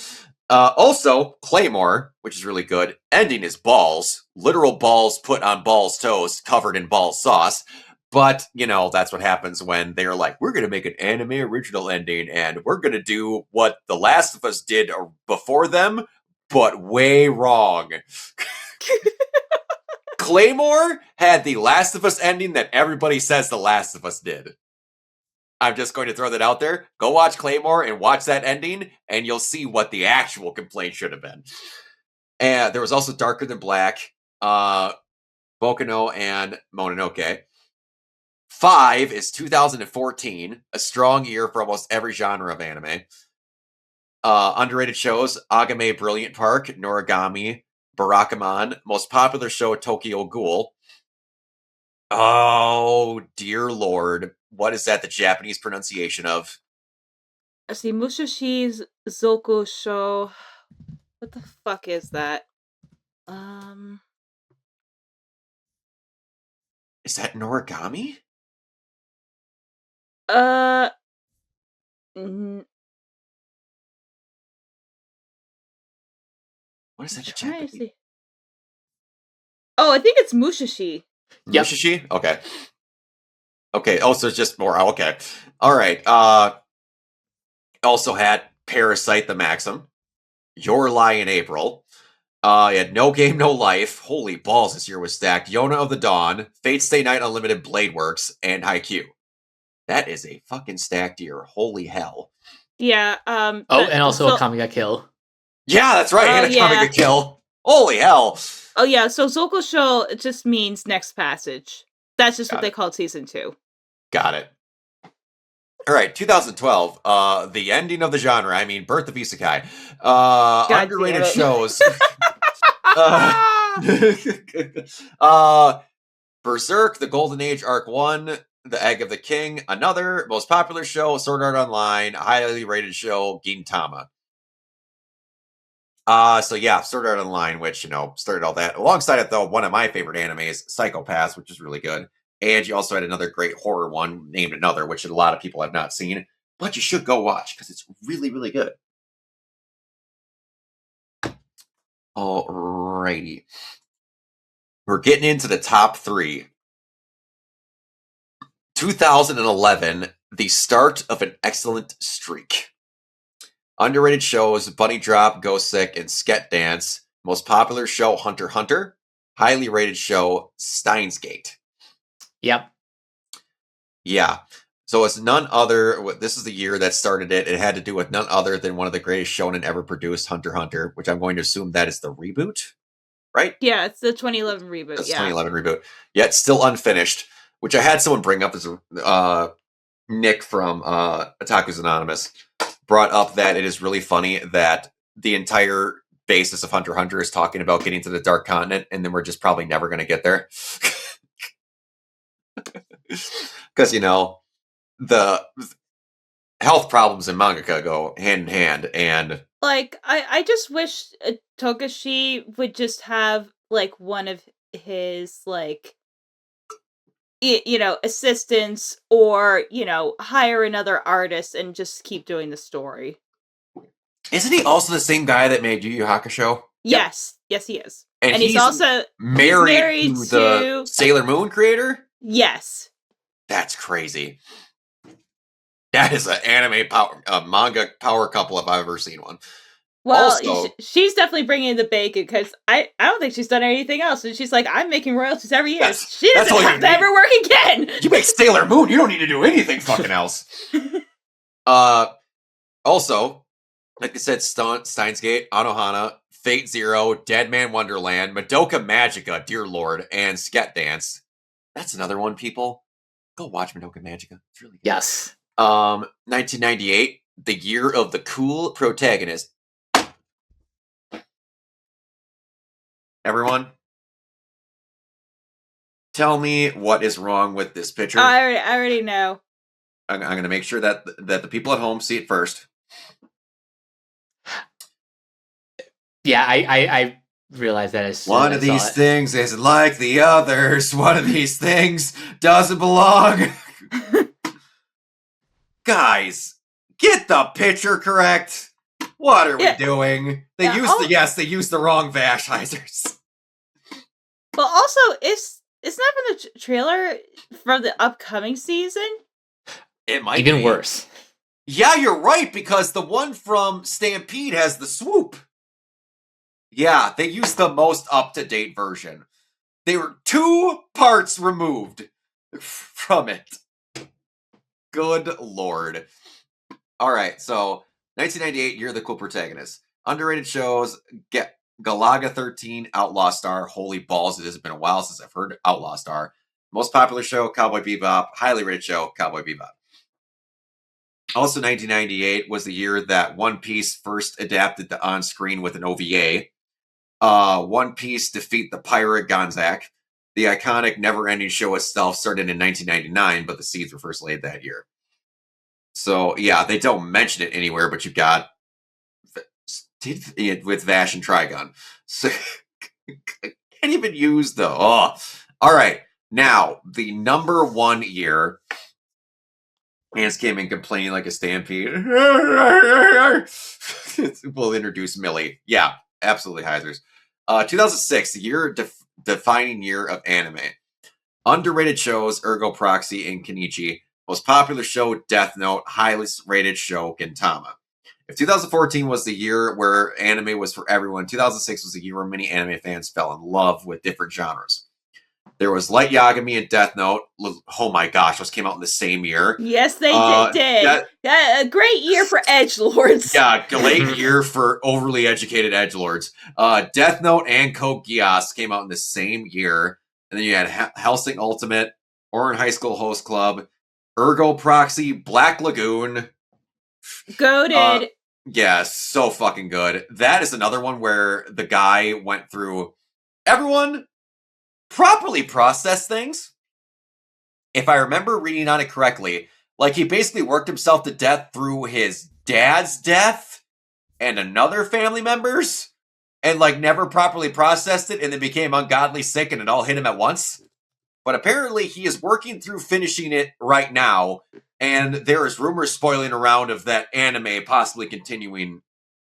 Also, Claymore, which is really good. Ending is balls. Literal balls put on balls toast, covered in ball sauce. But, you know, that's what happens when they're like, we're going to make an anime original ending, and we're going to do what The Last of Us did before them, but way wrong. Claymore had the Last of Us ending that everybody says The Last of Us did. I'm just going to throw that out there. Go watch Claymore and watch that ending, and you'll see what the actual complaint should have been. And there was also Darker Than Black, Bokuno, and Mononoke. 5 is 2014, a strong year for almost every genre of anime. Underrated shows, Agame Brilliant Park, Noragami, Barakamon, most popular show, Tokyo Ghoul. Oh, dear Lord. What is that the Japanese pronunciation of? I see Musashi's Zoku show. What the fuck is that? Is that Noragami? What is that? Japanese? Oh, I think it's Mushashi. Yep. Mushashi? Okay. Okay. Oh, so it's just more. Okay. All right. Also had Parasite the Maxim, Your Lie in April. You had No Game, No Life. Holy balls, this year was stacked. Yona of the Dawn, Fate Stay Night Unlimited, Blade Works, and Haikyuu. That is a fucking stacked year. Holy hell. Yeah. Oh, but and also so- Akame ga Kill. Yeah, that's right. Oh, And yeah. Atomic Kill. Holy hell. Oh yeah, so Zokusho it just means next passage. That's just Got what they it. called season 2. Got it. All right, 2012. The ending of the genre. I mean, Birth of Isekai. damn Underrated it. shows. Berserk, The Golden Age Arc 1, The Egg of the King, another most popular show, Sword Art Online, highly rated show, Gintama. So yeah, Sword Art Online, which, started all that. Alongside it, though, one of my favorite animes, Psychopaths, which is really good. And you also had another great horror one named Another, which a lot of people have not seen, but you should go watch because it's really, really good. Alrighty. We're getting into the top 3. 2011, the start of an excellent streak. Underrated shows, Bunny Drop, Go Sick, and Sket Dance. Most popular show, Hunter x Hunter. Highly rated show, Steins Gate. Yep. Yeah. So it's none other, this is the year that started it. It had to do with none other than one of the greatest shonen ever produced, Hunter x Hunter, which I'm going to assume that is the reboot, right? Yeah, it's the 2011 reboot. That's yeah. 2011 reboot. Yet still unfinished, which I had someone bring up as Nick from Otaku's Anonymous brought up that it is really funny that the entire basis of Hunter x Hunter is talking about getting to the Dark Continent, and then we're just probably never going to get there. Because, the health problems in mangaka go hand in hand, and Like, I just wish Togashi would just have, like, one of his, like, assistants or, hire another artist and just keep doing the story. isn't he also the same guy that made Yu Yu Hakusho? Yes. Yes, he is. And he's also married to the Sailor Moon creator? Yes. That's crazy. That is an anime manga power couple if I've ever seen one. Well, Also, she's definitely bringing in the bacon because I don't think she's done anything else. And she's like, I'm making royalties every year. She that's doesn't all you have to need. ever work again. You make Sailor Moon, you don't need to do anything fucking else. Also, like I said, Steins Gate, Anohana, Fate Zero, Dead Man Wonderland, Madoka Magica, dear lord, and Sket Dance. That's another one, people. Go watch Madoka Magica. It's really good. Yes. 1998, the year of the cool protagonist. Everyone, tell me what is wrong with this picture. I already know. I'm going to make sure that the people at home see it first. Yeah, I realized that as soon One as of I saw these it. things isn't like the others. One of these things doesn't belong. Guys, get the picture correct. What are we doing? They used the wrong Vashizers. But also, isn't that from the trailer for the upcoming season? It might Even be worse. Yeah, you're right, because the one from Stampede has the swoop. Yeah, they used the most up-to-date version. They were 2 parts removed from it. Good lord. Alright, so 1998, Year of the Cool Protagonist. Underrated shows, get Galaga 13, Outlaw Star. Holy balls, it has been a while since I've heard Outlaw Star. Most popular show, Cowboy Bebop. Highly rated show, Cowboy Bebop. Also 1998 was the year that One Piece first adapted to on-screen with an OVA. One Piece Defeat the Pirate Gonzak. The iconic never-ending show itself started in 1999, but the seeds were first laid that year. So, yeah, they don't mention it anywhere, but you've got with Vash and Trigun. So, can't even use the... Oh. All right, now, the number 1 year... Ants came in complaining like a stampede. We'll introduce Millie. Yeah, absolutely, Heisers. 2006, the defining year of anime. Underrated shows, Ergo Proxy and Kenichi. Most popular show, Death Note. Highly rated show, Gintama. If 2014 was the year where anime was for everyone, 2006 was the year where many anime fans fell in love with different genres. There was Light Yagami and Death Note. Oh my gosh, those came out in the same year. Yes, they did. A great year for edgelords. Yeah, great year for overly educated edgelords. Death Note and Code Geass came out in the same year. And then you had Hellsing Ultimate, Orin High School Host Club, Ergo Proxy, Black Lagoon. Goated. Yeah, so fucking good. That is another one where the guy went through... Everyone properly processed things. If I remember reading on it correctly, like he basically worked himself to death through his dad's death and another family member's, and like never properly processed it, and then became ungodly sick, and it all hit him at once. But apparently he is working through finishing it right now, and there is rumors spoiling around of that anime possibly continuing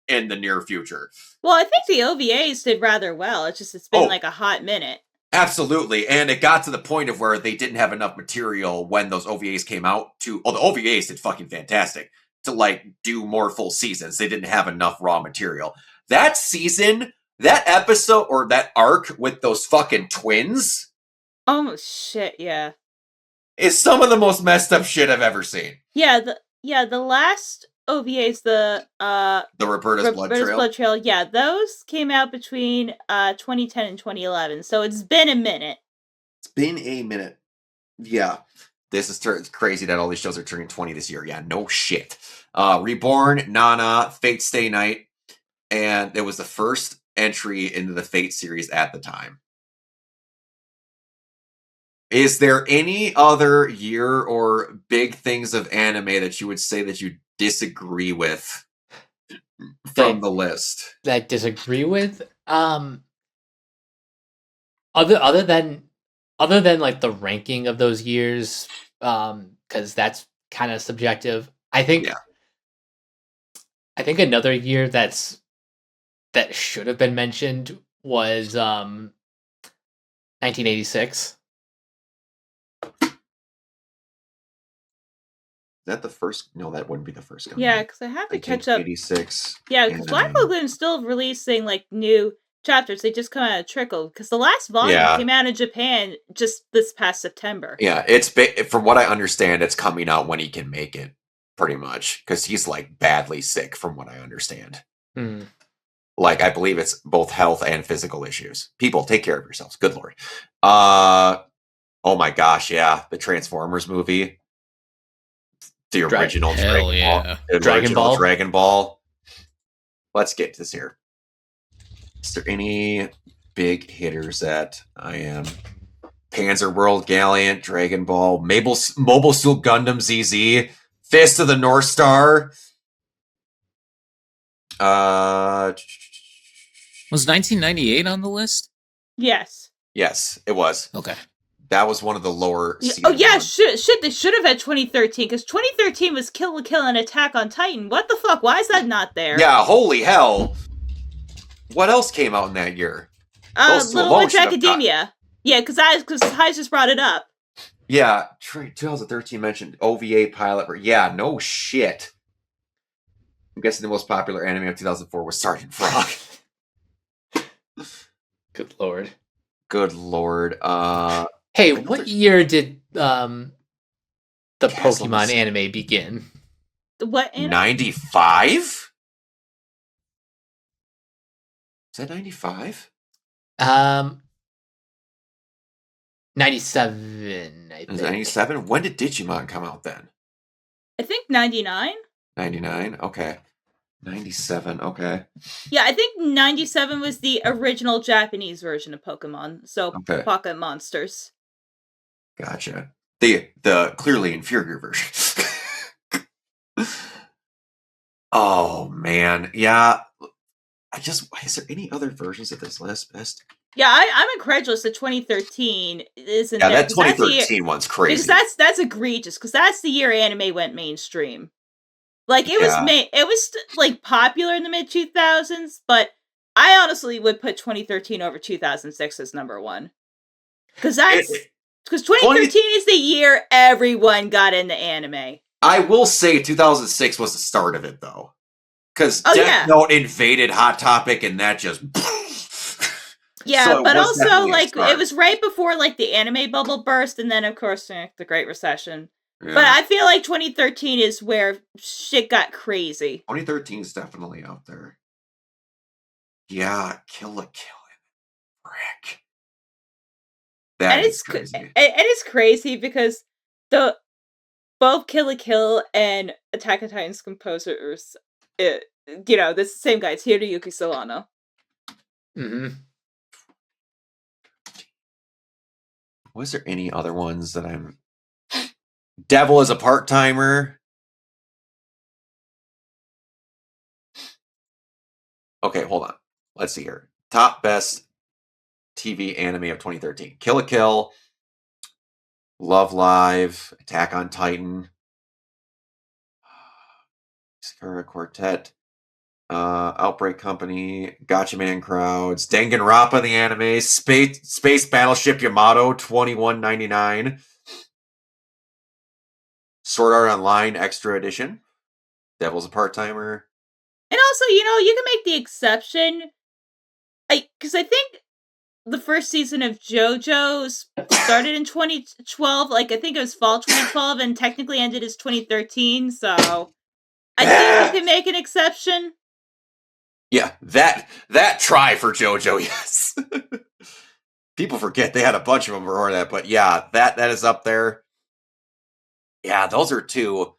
in the near future. Well, I think the OVAs did rather well. It's been like a hot minute. Absolutely, and it got to the point of where they didn't have enough material when those OVAs came out to... Oh, the OVAs did fucking fantastic to, like, do more full seasons. They didn't have enough raw material. That season, that episode, or that arc with those fucking twins... Oh, shit, yeah. Is some of the most messed up shit I've ever seen. Yeah, the last OVAs, the Roberta's Blood Trail. Yeah, those came out between 2010 and 2011, so it's been a minute. It's been a minute. Yeah. This is it's crazy that all these shows are turning 20 this year. Yeah, no shit. Reborn, Nana, Fate Stay Night, and it was the first entry into the Fate series at the time. Is there any other year or big things of anime that you would say that you disagree with from the list? That I disagree with? Other than like the ranking of those years, because that's kind of subjective. I think another year that should have been mentioned was 1986. Is that the first? No, that wouldn't be the first one. Yeah, because I have to catch up. 86. Yeah, because Black Lagoon is still releasing like new chapters. They just come out of trickle because the last volume came out in Japan just this past September. Yeah, it's from what I understand, it's coming out when he can make it, pretty much, because he's like badly sick, from what I understand. Mm. Like, I believe it's both health and physical issues. People, take care of yourselves. Good Lord. Oh my gosh, yeah, the Transformers movie. The original Dragon Ball. Let's get this here. Is there any big hitters that I am? Panzer World Gallant, Dragon Ball, Mobile Suit Gundam ZZ, Fist of the North Star. Was 1998 on the list? Yes. Yes, it was. Okay. That was one of the lower. Oh yeah, shit! They should have had 2013 because 2013 was Kill la Kill and Attack on Titan. What the fuck? Why is that not there? Yeah, holy hell! What else came out in that year? Little Witch Academia. Yeah, because Heis just brought it up. Yeah, 2013 mentioned OVA pilot. Yeah, no shit. I'm guessing the most popular anime of 2004 was Sergeant Frog. Good lord. Good lord. Hey, what year did the Pokemon anime begin? What anime? 95? Is that 95? 97, I think. Is it 97? When did Digimon come out then? I think 99. 99? Okay. 97, okay. Yeah, I think 97 was the original Japanese version of Pokemon. So, Pocket Monsters. Gotcha. The clearly inferior version. Oh, man. Yeah. Is there any other versions of this list? Best? Yeah, I'm incredulous that 2013 isn't there. Yeah, that 2013 one's crazy. Because that's egregious, because that's the year anime went mainstream. Like, it was like popular in the mid 2000s, but I honestly would put 2013 over 2006 as number one. Because 2013 is the year everyone got into anime. I will say 2006 was the start of it, though. Because Death Note invaded Hot Topic, and that just... Yeah, So it but was also definitely a like start. it was right before like the anime bubble burst, and then of course the Great Recession. Yeah. But I feel like 2013 is where shit got crazy. 2013 is definitely out there. Yeah, Kill la Kill. Frick. That And is it's crazy. and it's crazy because the both Kill la Kill and Attack on Titan's composers, this is the same guy, it's Hiroyuki Sawano. Mm-hmm. Was there any other ones that I'm... Devil is a part-timer. Okay, hold on. Let's see here. Top best TV anime of 2013. Kill la Kill, Love Live, Attack on Titan, Sakura Quartet, Outbreak Company, Gotcha Man Crowds, Danganronpa the anime, Space Battleship Yamato 21.99, Sword Art Online Extra Edition, Devil's a Part-Timer. And also, you can make the exception, because I think the first season of JoJo's started in 2012. Like, I think it was fall 2012, and technically ended as 2013. So, I think you can make an exception. Yeah, that try for JoJo, yes. People forget they had a bunch of them before that, but yeah, that is up there. Yeah, those are two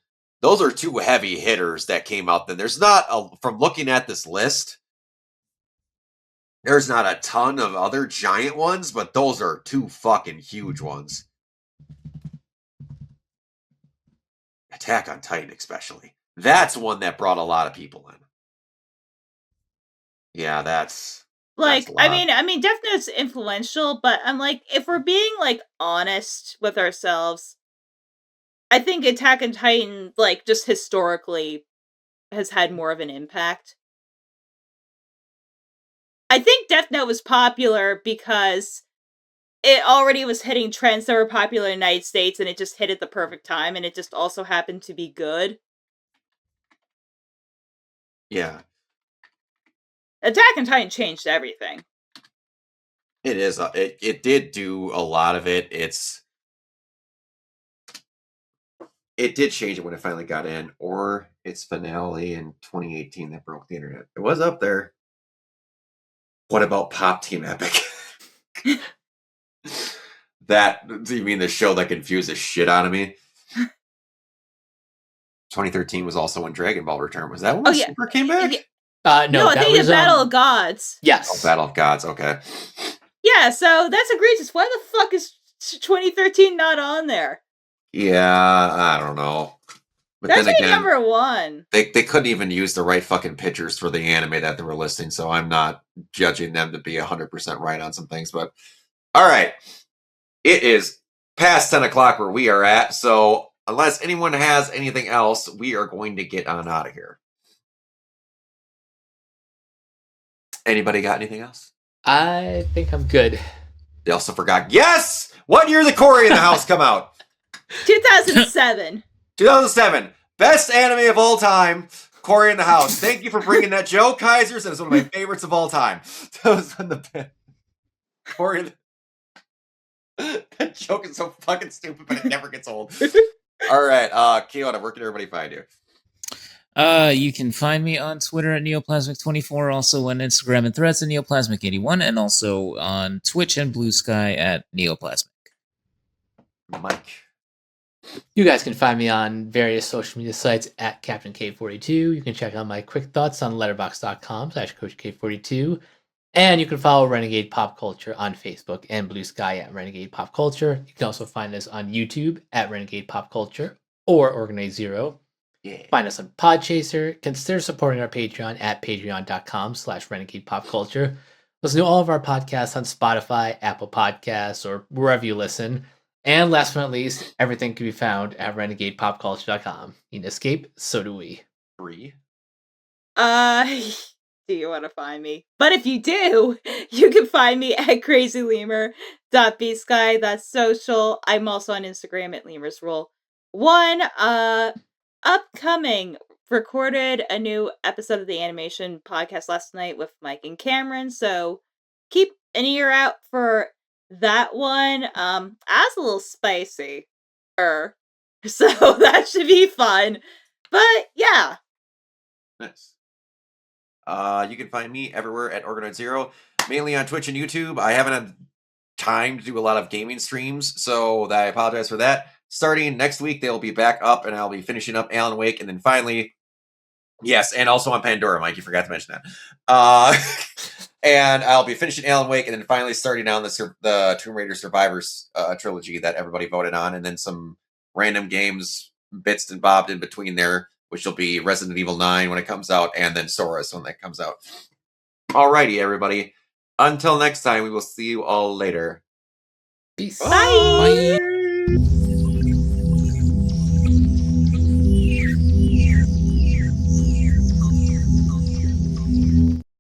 heavy hitters that came out then. There's not from looking at this list, there's not a ton of other giant ones, but those are two fucking huge ones. Attack on Titan, especially. That's one that brought a lot of people in. Yeah, that's Like, a lot. I mean, Death Note's influential, but I'm like, if we're being like honest with ourselves, I think Attack on Titan, like, just historically, has had more of an impact. I think Death Note was popular because it already was hitting trends that were popular in the United States, and it just hit at the perfect time, and it just also happened to be good. Yeah. Attack on Titan changed everything. It is. It did do a lot of it. It did change it when it finally got in, or its finale in 2018 that broke the internet. It was up there. What about Pop Team Epic? Do you mean the show that confused the shit out of me? 2013 was also when Dragon Ball returned. Was that when Super came back? No, I think it's Battle of Gods. Yes. Oh, Battle of Gods, okay. Yeah, so that's egregious. Why the fuck is 2013 not on there? Yeah, I don't know. But That's then again, number one. They couldn't even use the right fucking pictures for the anime that they were listing, so I'm not judging them to be 100% right on some things. But all right, it is past 10 o'clock where we are at, so unless anyone has anything else, we are going to get on out of here. Anybody got anything else? I think I'm good. They also forgot. Yes! What year did Corey in the House come out? 2007. 2007. Best anime of all time. Corey in the House. Thank you for bringing that. Joe Kaiser's is one of my favorites of all time. That was on the Corey in the... That joke is so fucking stupid, but it never gets old. All right, Keona, where can everybody find you? You can find me on Twitter at Neoplasmic24, also on Instagram and Threads at Neoplasmic81, and also on Twitch and Blue Sky at Neoplasmic. Mike. You guys can find me on various social media sites at Captain K42. You can check out my quick thoughts on letterboxd.com/CoachK42. And you can follow Renegade Pop Culture on Facebook and Blue Sky at Renegade Pop Culture. You can also find us on YouTube at Renegade Pop Culture or Organize Zero. Yeah. Find us on Podchaser. Consider supporting our Patreon at patreon.com/Renegade Pop Culture. Listen to all of our podcasts on Spotify, Apple Podcasts, or wherever you listen. And last but not least, everything can be found at renegadepopculture.com. You can escape, so do we. Free. Do you want to find me? But if you do, you can find me at crazylemur.bsky. That's social. I'm also on Instagram at lemurs1. Upcoming, recorded a new episode of the animation podcast last night with Mike and Cameron, so keep an ear out for that one. That's a little spicy. So that should be fun. But yeah. Nice. You can find me everywhere at Organoid Zero, mainly on Twitch and YouTube. I haven't had time to do a lot of gaming streams, so I apologize for that. Starting next week, they'll be back up, and I'll be finishing up Alan Wake, and then finally, yes, and also on Pandora, Mike. You forgot to mention that. And I'll be finishing Alan Wake, and then finally starting down the Tomb Raider Survivors trilogy that everybody voted on, and then some random games bits and bobbed in between there, which will be Resident Evil 9 when it comes out, and then Sora's when that comes out. Alrighty, everybody. Until next time, we will see you all later. Peace. Bye. Bye.